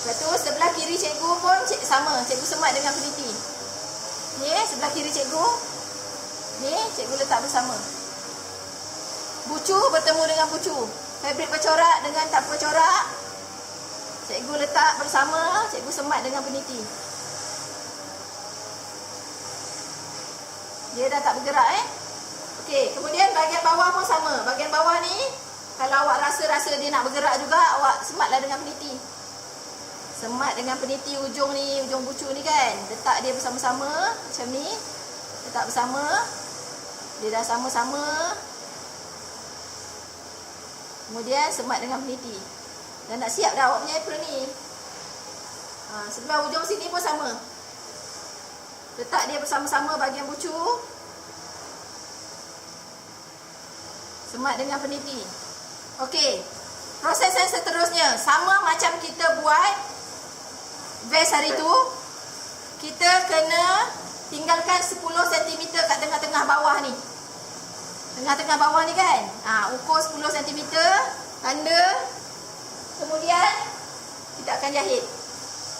Lepas tu sebelah kiri cikgu pun sama, cikgu semat dengan peniti. Ni sebelah kiri cikgu. Ni cikgu letak bersama. Bucu bertemu dengan bucu. Fabrik bercorak dengan tak bercorak. Cikgu letak bersama, cikgu semat dengan peniti. Dia dah tak bergerak Okey, kemudian bahagian bawah pun sama. Bahagian bawah ni kalau awak rasa dia nak bergerak juga, awak sematlah dengan peniti. Semat dengan peniti ujung ni, ujung bucu ni kan. Letak dia bersama-sama macam ni. Letak bersama. Dia dah sama-sama. Kemudian semat dengan peniti. Dah nak siap dah awak punya apron ni. Sebelah ujung sini pun sama. Letak dia bersama-sama bahagian bucu. Semat dengan peniti. Okey. Proses yang seterusnya sama macam kita buat vest hari tu. Kita kena tinggalkan 10 cm kat tengah-tengah bawah ni. Tengah-tengah bawah ni kan. Ukur 10 cm. Tanda. Kemudian kita akan jahit.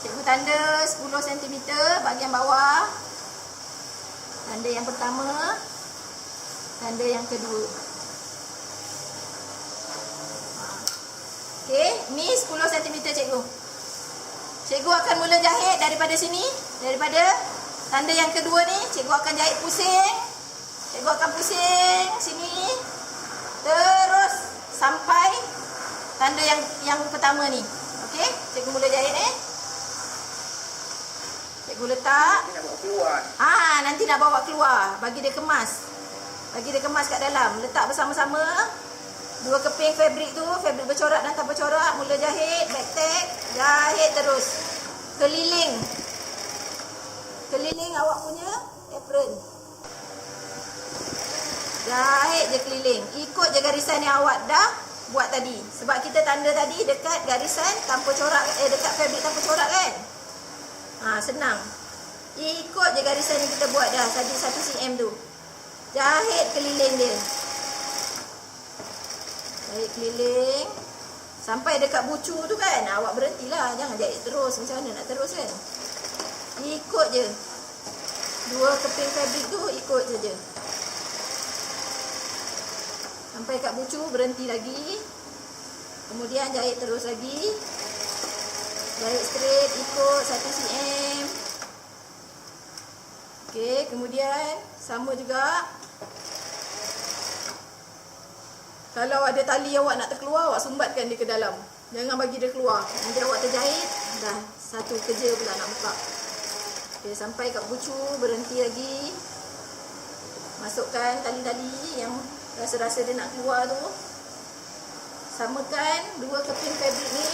Cikgu tanda 10 cm bahagian bawah. Tanda yang pertama. Tanda yang kedua. Okey, ni 10 cm cikgu. Cikgu akan mula jahit daripada sini. Daripada tanda yang kedua ni, cikgu akan jahit pusing. Cikgu akan pusing sini. Terus sampai tanda yang pertama ni. Okey, cikgu mula jahit Cikgu letak. Nanti nak bawa keluar. Nanti nak bawa keluar. Bagi dia kemas. Bagi dia kemas kat dalam. Letak bersama-sama. Dua keping fabrik tu, fabrik bercorak dan tak bercorak. Mula jahit, back tag. Jahit terus. Keliling. Keliling awak punya apron. Jahit je keliling. Ikut je garisan yang awak dah buat tadi. Sebab kita tanda tadi dekat garisan tanpa corak, dekat fabric tanpa corak kan. Senang. Ikut je garisan yang kita buat dah tadi 1 cm tu. Jahit keliling dia. Jahit keliling sampai dekat bucu tu kan. Awak berhentilah, jangan jahit terus. Macam mana nak terus kan. Ikut je. 2 keping fabric tu ikut je. Sampai kat bucu berhenti lagi. Kemudian jahit terus lagi. Jahit straight ikut 1 cm. Okey, kemudian sama juga. Kalau ada tali awak nak terkeluar, awak sumbatkan dia ke dalam. Jangan bagi dia keluar. Nanti awak terjahit, dah satu kerja pula nak buka. Okey, sampai kat bucu berhenti lagi. Masukkan tali-tali yang rasa-rasa dia nak keluar tu. Samakan 2 keping fabric ni.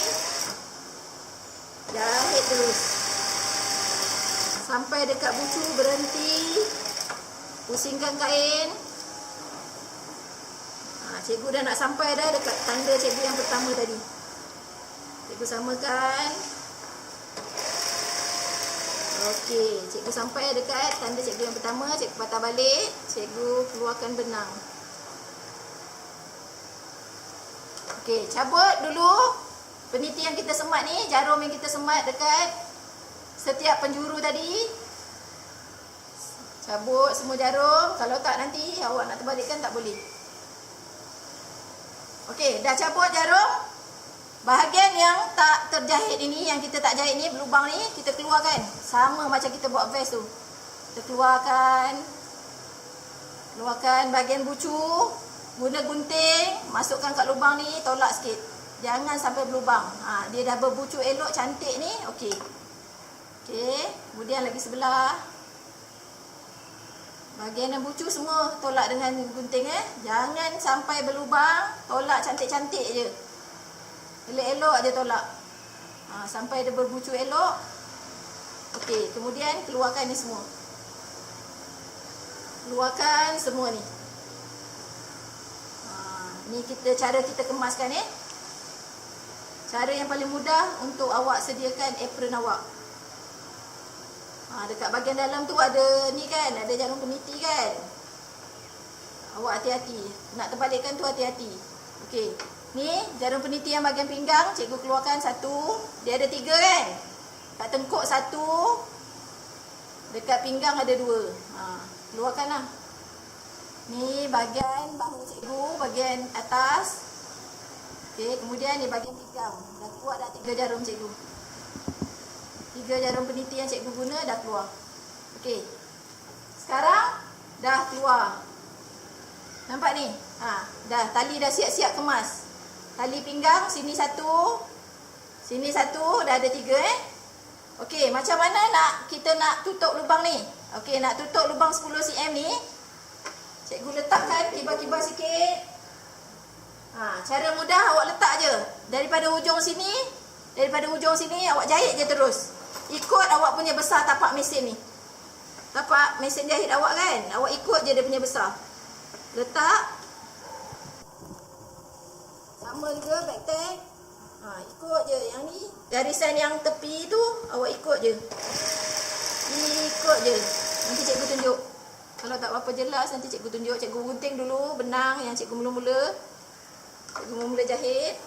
Jahit terus sampai dekat bucu berhenti. Pusingkan kain. Cikgu dah nak sampai dah dekat tanda cikgu yang pertama tadi. Cikgu samakan. Okey, cikgu sampai dekat tanda cikgu yang pertama. Cikgu patah balik. Cikgu keluarkan benang. Okey, cabut dulu peniti yang kita semat ni, jarum yang kita semat dekat setiap penjuru tadi. Cabut semua jarum. Kalau tak nanti awak nak terbalikkan tak boleh. Okey, dah cabut jarum. Bahagian yang tak terjahit ini, yang kita tak jahit ni, berlubang ni, kita keluarkan. Sama macam kita buat vest tu. Kita keluarkan. Keluarkan bahagian bucu. Guna gunting, masukkan kat lubang ni, tolak sikit. Jangan sampai berlubang. Dia dah berbucu elok, cantik ni. Okey. Okey, kemudian lagi sebelah. Bahagian yang bucu semua tolak dengan gunting Jangan sampai berlubang. Tolak cantik-cantik je. Elok-elok je tolak. Sampai dia berbucu elok. Okey, kemudian keluarkan ni semua. Keluarkan semua ni. Ni cara kita kemaskan Cara yang paling mudah untuk awak sediakan apron awak. Dekat bahagian dalam tu ada ni kan, ada jarum peniti kan. Awak hati-hati. Nak terbalikkan tu hati-hati. Okey. Ni jarum peniti yang bahagian pinggang, cikgu keluarkan 1. Dia ada 3 kan? Kat tengkuk 1. Dekat pinggang ada 2. Keluarkanlah. Ni bahagian bahu cikgu, bahagian atas. Okey, kemudian ni bahagian pinggang. Dah keluar dah 3 jarum cikgu. 3 jarum peniti yang cikgu guna dah keluar. Okey. Sekarang dah keluar. Nampak ni? Dah tali dah siap-siap kemas. Tali pinggang sini 1. Sini 1, dah ada 3 Okey, macam mana kita nak tutup lubang ni? Okey, nak tutup lubang 10 cm ni, cikgu letakkan kibar-kibar sikit. Cara mudah awak letak je. Daripada ujung sini awak jahit je terus. Ikut awak punya besar tapak mesin ni. Tapak mesin jahit awak kan? Awak ikut je dia punya besar. Letak. Sama juga back tag. Ikut je yang ni. Garisan yang tepi tu awak ikut je. Ikut je. Nanti cikgu tunjuk. Kalau tak apa jelas nanti cikgu tunjuk. Cikgu gunting dulu benang yang cikgu mula-mula. Cikgu mula jahit.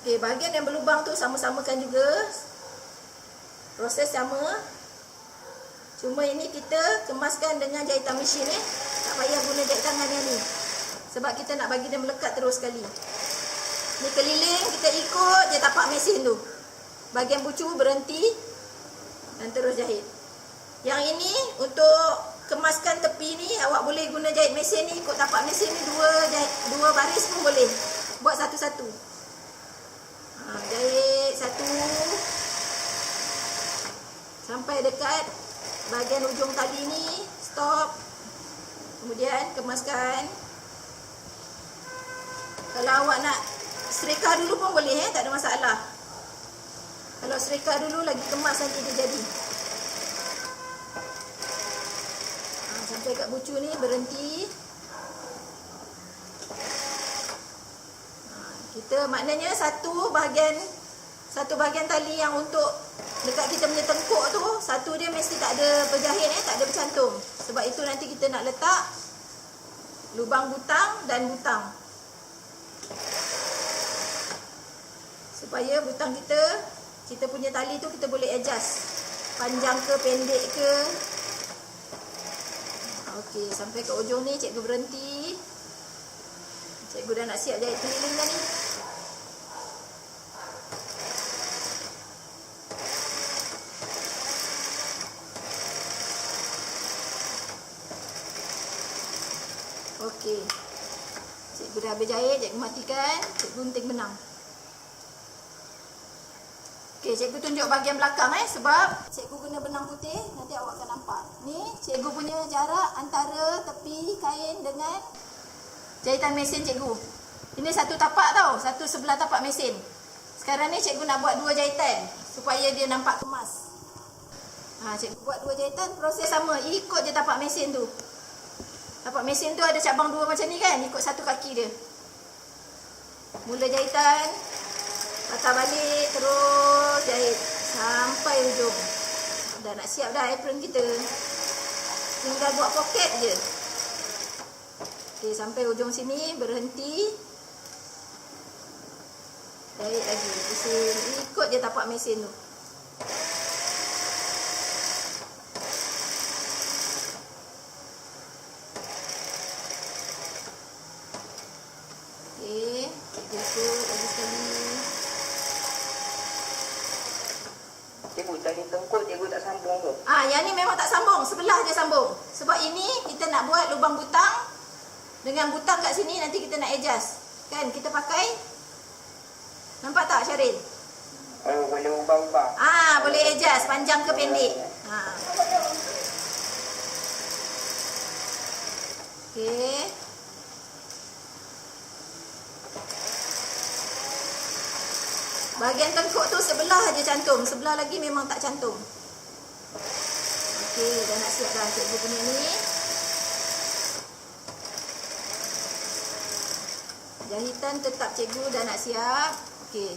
Okey, bahagian yang berlubang tu sama-samakan juga. Proses sama. Cuma ini kita kemaskan dengan jahitan mesin Tak payah guna jahit tangan yang ni. Sebab kita nak bagi dia melekat terus sekali. Ni keliling, kita ikut je tapak mesin tu. Bahagian bucu berhenti dan terus jahit. Yang ini untuk kemaskan tepi ni, awak boleh guna jahit mesin ni, ikut tapak mesin ni, dua baris pun boleh. Buat satu-satu. Jahit satu sampai dekat bahagian ujung tali ni, stop. Kemudian kemaskan. Kalau awak nak serika dulu pun boleh, tak ada masalah. Kalau serika dulu lagi kemas nanti dia jadi. Sampai kat bucu ni berhenti. Kita maknanya satu bahagian tali yang untuk dekat kita punya tengkuk tu, satu dia mesti tak ada berjahit, tak ada bercantum. Sebab itu nanti kita nak letak lubang butang dan butang. Supaya butang kita punya tali tu kita boleh adjust. Panjang ke pendek ke. Okey, sampai ke ujung ni cikgu berhenti. Cikgu dah nak siap jahit keliling dah ni. Okey. Cikgu dah habis jahit, cikgu matikan, cikgu gunting benang. Okey, cikgu tunjuk bahagian belakang sebab cikgu guna benang putih, nanti awak akan nampak. Ni cikgu punya jarak antara tepi kain dengan jahitan mesin cikgu. Ini satu tapak tau, satu sebelah tapak mesin. Sekarang ni cikgu nak buat 2 jahitan supaya dia nampak kemas. Cikgu buat 2 jahitan, proses sama, ikut je tapak mesin tu. Tapak mesin tu ada cabang 2 macam ni kan, ikut satu kaki dia. Mula jahitan, patah balik, terus jahit sampai ujung. Dah nak siap dah apron kita. Tinggal buat poket je. Okey, sampai ujung sini berhenti. Jahit lagi, pusing, ikut je tapak mesin tu. Okey, cikgu ikut lagi sekali. Cikgu, tali tengkuk cikgu tak sambung tu. Yang ni memang tak sambung, sebelah je sambung. Sebab ini kita nak buat lubang butang. Dengan butang kat sini nanti kita nak adjust. Kan kita pakai. Nampak tak Syaril? Oh, boleh ubah-ubah. Boleh adjust panjang ke pendek. Okey. Bahagian tengkuk tu sebelah aja cantum, sebelah lagi memang tak cantum. Okey, dah nak siap dah cikgu punya ni. Jahitan tetap cikgu dah nak siap. Okey.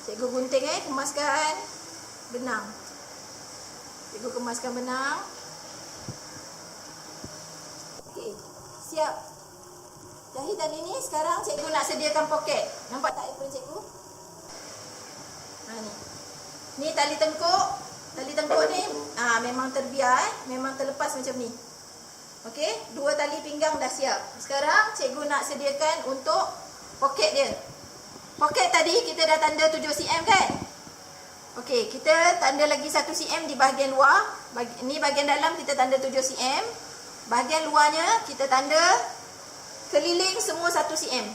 Cikgu gunting kemaskan benang. Cikgu kemaskan benang. Okey, siap. Jahitan ini sekarang cikgu nak sediakan poket. Nampak tak apron cikgu? Ni tali tengkuk. Tali tengkuk ni memang terbiar memang terlepas macam ni. Okey, 2 tali pinggang dah siap. Sekarang cikgu nak sediakan untuk poket dia. Poket tadi kita dah tanda 7 cm kan? Okey, kita tanda lagi 1 cm di bahagian luar. Ni bahagian dalam kita tanda 7 cm. Bahagian luarnya kita tanda keliling semua 1 cm.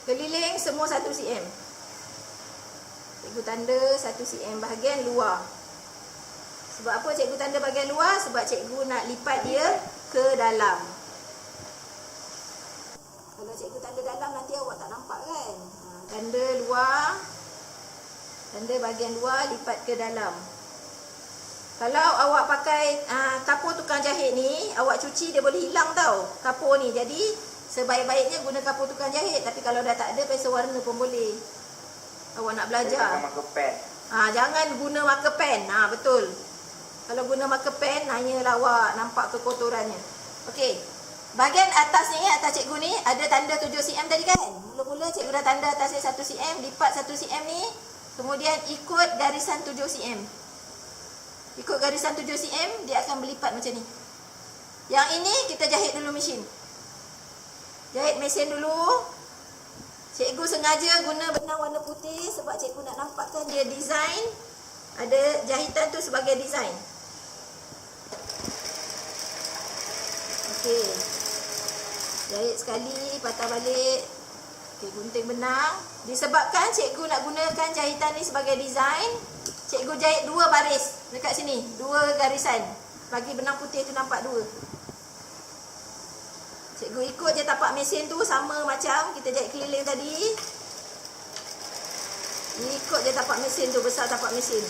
Keliling semua 1 cm. Cikgu tanda 1 cm bahagian luar. Sebab apa cikgu tanda bahagian luar? Sebab cikgu nak lipat dia ke dalam. Kalau cikgu tanda dalam nanti awak tak nampak kan? Tanda luar. Tanda bahagian luar lipat ke dalam. Kalau awak pakai kapur tukang jahit ni, awak cuci dia boleh hilang tau kapur ni. Jadi sebaik-baiknya guna kapur tukang jahit. Tapi kalau dah tak ada, pensel warna pun boleh. Awak nak belajar. Jangan marker pen. Jangan guna marker pen. Betul. Kalau guna marker pen, hanyalah awak nampak kekotorannya. Okey. Bahagian atas ni, atas cikgu ni, ada tanda 7 cm tadi kan? Mula-mula cikgu dah tanda atasnya 1 cm, lipat 1 cm ni. Kemudian ikut garisan 7 cm. Ikut garisan 7 cm, dia akan berlipat macam ni. Yang ini, kita jahit dulu mesin. Jahit mesin dulu. Cikgu sengaja guna benang warna putih sebab cikgu nak nampakkan dia design. Ada jahitan tu sebagai design. Okey. Jahit sekali, patah balik. Okey, gunting benang. Disebabkan cikgu nak gunakan jahitan ni sebagai design, cikgu jahit 2 baris dekat sini, 2 garisan. Bagi benang putih tu nampak 2. Cikgu ikut je tapak mesin tu sama macam kita jahit keliling tadi. Ikut je tapak mesin tu, besar tapak mesin.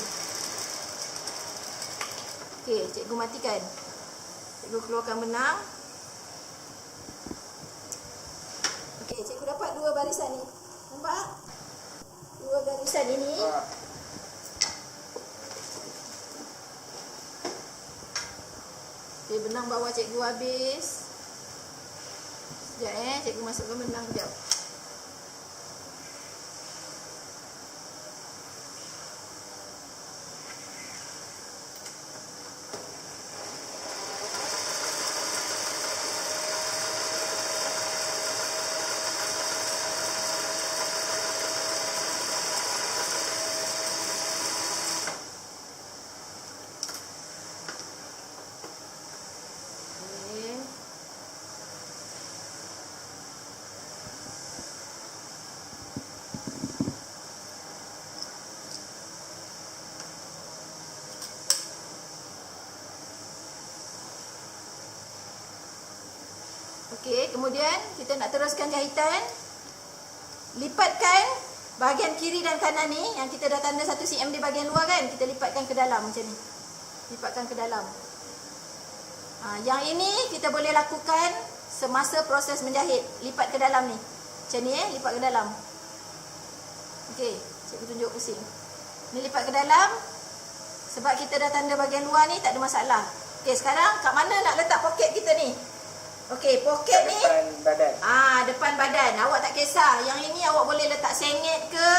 Okey, cikgu matikan. Cikgu keluarkan benang. Okey, cikgu dapat 2 barisan ni. Nampak? 2 barisan ini. Okey, benang bawah cikgu habis. Sekejap cikgu masukkan benang sekejap. Okey, kemudian kita nak teruskan jahitan. Lipatkan bahagian kiri dan kanan ni yang kita dah tanda 1 cm di bahagian luar kan, kita lipatkan ke dalam macam ni. Lipatkan ke dalam. Yang ini kita boleh lakukan semasa proses menjahit. Lipat ke dalam ni. Macam ni lipat ke dalam. Okey, cikgu tunjuk pusing. Ni lipat ke dalam. Sebab kita dah tanda bahagian luar ni tak ada masalah. Okey, sekarang kat mana nak letak poket kita ni? Okey, poket ni depan badan. Depan badan. Awak tak kisah. Yang ini awak boleh letak sengit ke,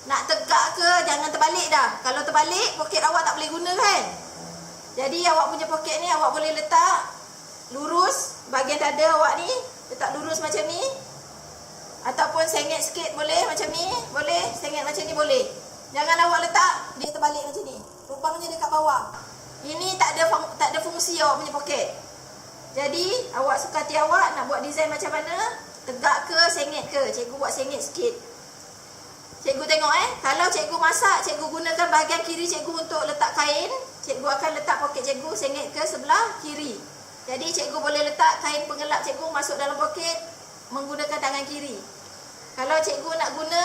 nak tegak ke, jangan terbalik dah. Kalau terbalik, poket awak tak boleh guna kan? Jadi awak punya poket ni awak boleh letak lurus bahagian dada awak ni, letak lurus macam ni. Ataupun sengit sikit boleh macam ni, boleh. Sengit macam ni boleh. Jangan awak letak dia terbalik macam ni. Rupanya dekat bawah. Ini tak ada fungsi awak punya poket. Jadi, awak suka hati awak nak buat design macam mana? Tegak ke, sengit ke? Cikgu buat sengit sikit. Cikgu tengok kalau cikgu masak, cikgu gunakan bahagian kiri cikgu untuk letak kain. Cikgu akan letak poket cikgu sengit ke sebelah kiri. Jadi, cikgu boleh letak kain pengelap cikgu masuk dalam poket menggunakan tangan kiri. Kalau cikgu nak guna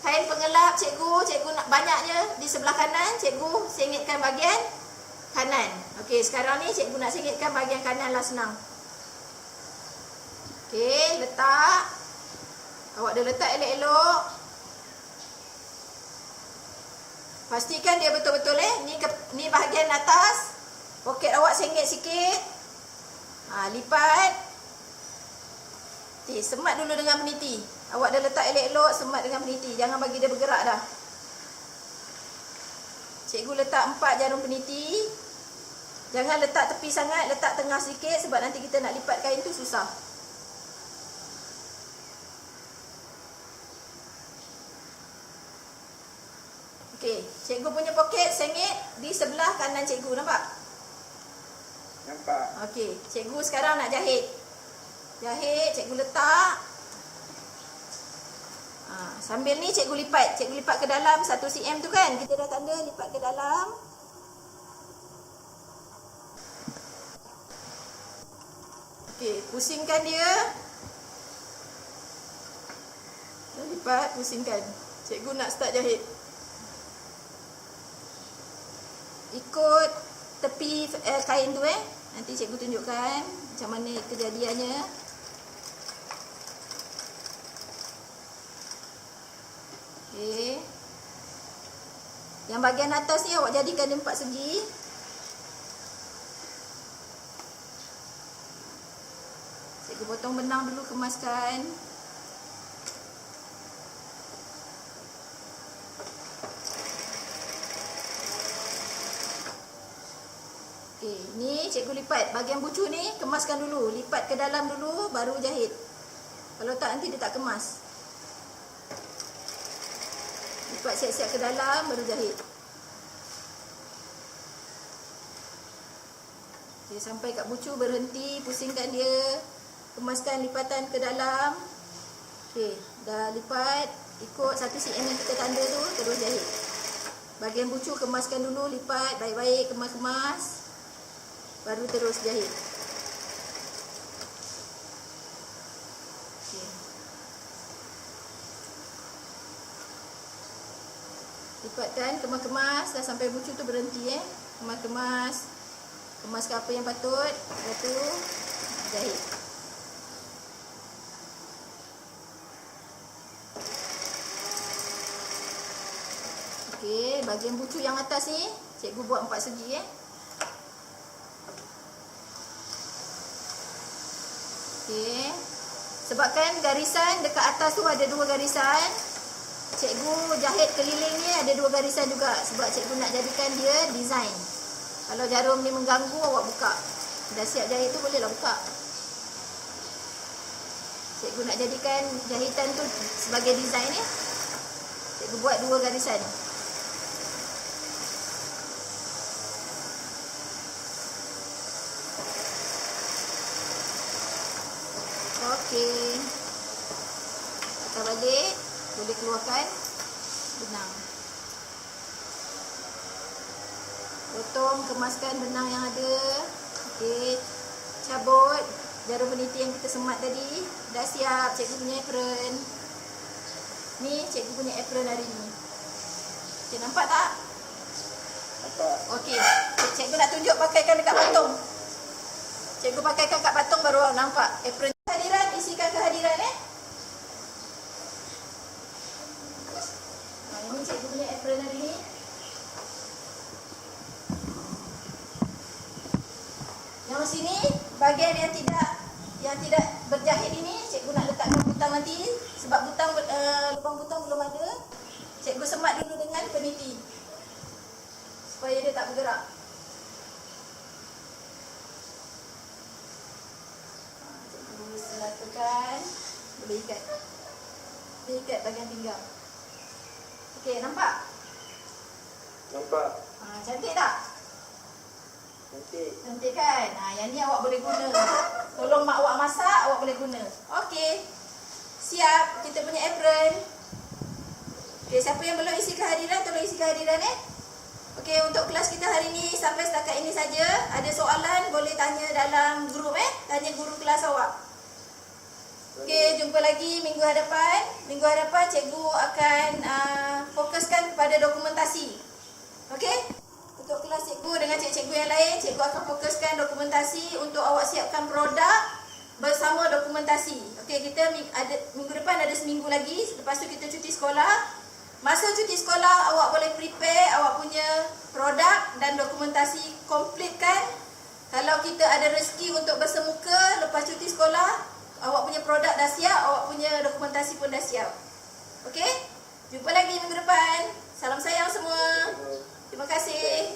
kain pengelap cikgu nak banyaknya di sebelah kanan, cikgu sengitkan bahagian kanan. Okey, sekarang ni cikgu nak sengitkan bahagian kanan lah, senang. Okey, letak. Awak dah letak elok-elok. Pastikan dia betul-betul ni bahagian atas. Poket awak sengit sikit. Lipat. Semat dulu dengan peniti. Awak dah letak elok-elok, semat dengan peniti. Jangan bagi dia bergerak dah. Cikgu letak 4 jarum peniti. Jangan letak tepi sangat, letak tengah sikit sebab nanti kita nak lipat kain tu susah. Okey, cikgu punya poket sengit di sebelah kanan cikgu, nampak? Nampak. Okey, cikgu sekarang nak jahit. Jahit, cikgu letak. Sambil ni cikgu lipat. Cikgu lipat ke dalam 1 cm tu kan. Kita dah tanda lipat ke dalam. Okey, pusingkan dia. Dah lipat, pusingkan. Cikgu nak start jahit. Ikut tepi kain tu Nanti cikgu tunjukkan macam mana kejadiannya. Okey. Yang bahagian atas ni awak jadikan dia 4 segi. Cikgu potong benang dulu, kemaskan. Okey, ni cikgu lipat. Bahagian bucu ni kemaskan dulu. Lipat ke dalam dulu, baru jahit. Kalau tak nanti dia tak kemas. Lipat siap-siap ke dalam, baru jahit. Okey, sampai kat bucu berhenti, pusingkan dia. Kemaskan lipatan ke dalam. Okey, dah lipat. Ikut 1 cm yang kita tanda tu, terus jahit. Bahagian bucu kemaskan dulu, lipat baik-baik, kemas-kemas. Baru terus jahit. Okey. Lipatkan, kemas-kemas. Dah sampai bucu tu berhenti Kemas-kemas. Kemaskan apa yang patut. Lepas tu jahit. Okey, bahagian bucu yang atas ni cikgu buat 4 segi Okey. Sebabkan garisan dekat atas tu ada 2 garisan, cikgu jahit keliling ni ada 2 garisan juga sebab cikgu nak jadikan dia design. Kalau jarum ni mengganggu, awak buka. Dah siap jahit tu bolehlah buka. Cikgu nak jadikan jahitan tu sebagai design ni. Cikgu buat 2 garisan. Okey. Tekan balik, boleh keluarkan benang. Potong, kemaskan benang yang ada. Okey. Cabut jarum peniti yang kita semat tadi. Dah siap cikgu punya apron. Ni cikgu punya apron hari ni. Okey, nampak tak? Nampak. Okey. Cikgu nak tunjuk pakaikan dekat patung. Cikgu pakaikan kat patung baru awak nampak apron. Kehadiran, isikan kehadiran ini cikgu punya apron hari ni. Yang sini bahagian yang tidak berjahit ini cikgu nak letakkan butang nanti sebab lubang butang belum ada. Cikgu semat dulu dengan peniti supaya dia tak bergerak. Cikgu selatakan, boleh ikat. Boleh ikat bahagian pinggang. Okey, nampak? Nampak. Cantik tak? Cantik. Cantik kan? Yang ni awak boleh guna. Tolong mak awak masak, awak boleh guna. Okey. Siap kita punya apron. Okey, siapa yang belum isi kehadiran, tolong isi kehadiran Okey, untuk kelas kita hari ni sampai setakat ini saja. Ada soalan boleh tanya dalam grup tanya guru kelas awak. Okey, jumpa lagi minggu hadapan. Minggu hadapan cikgu akan fokuskan kepada dokumentasi. Okey? Untuk kelas cikgu dengan cikgu yang lain, cikgu akan fokuskan dokumentasi untuk awak siapkan produk bersama dokumentasi. Okey, kita minggu depan ada seminggu lagi. Lepas tu kita cuti sekolah. Masa cuti sekolah, awak boleh prepare awak punya produk dan dokumentasi completekan. Kalau kita ada rezeki untuk bersemuka lepas cuti sekolah, awak punya produk dah siap, awak punya dokumentasi pun dah siap. Okey? Jumpa lagi minggu depan. Salam sayang semua. Terima kasih.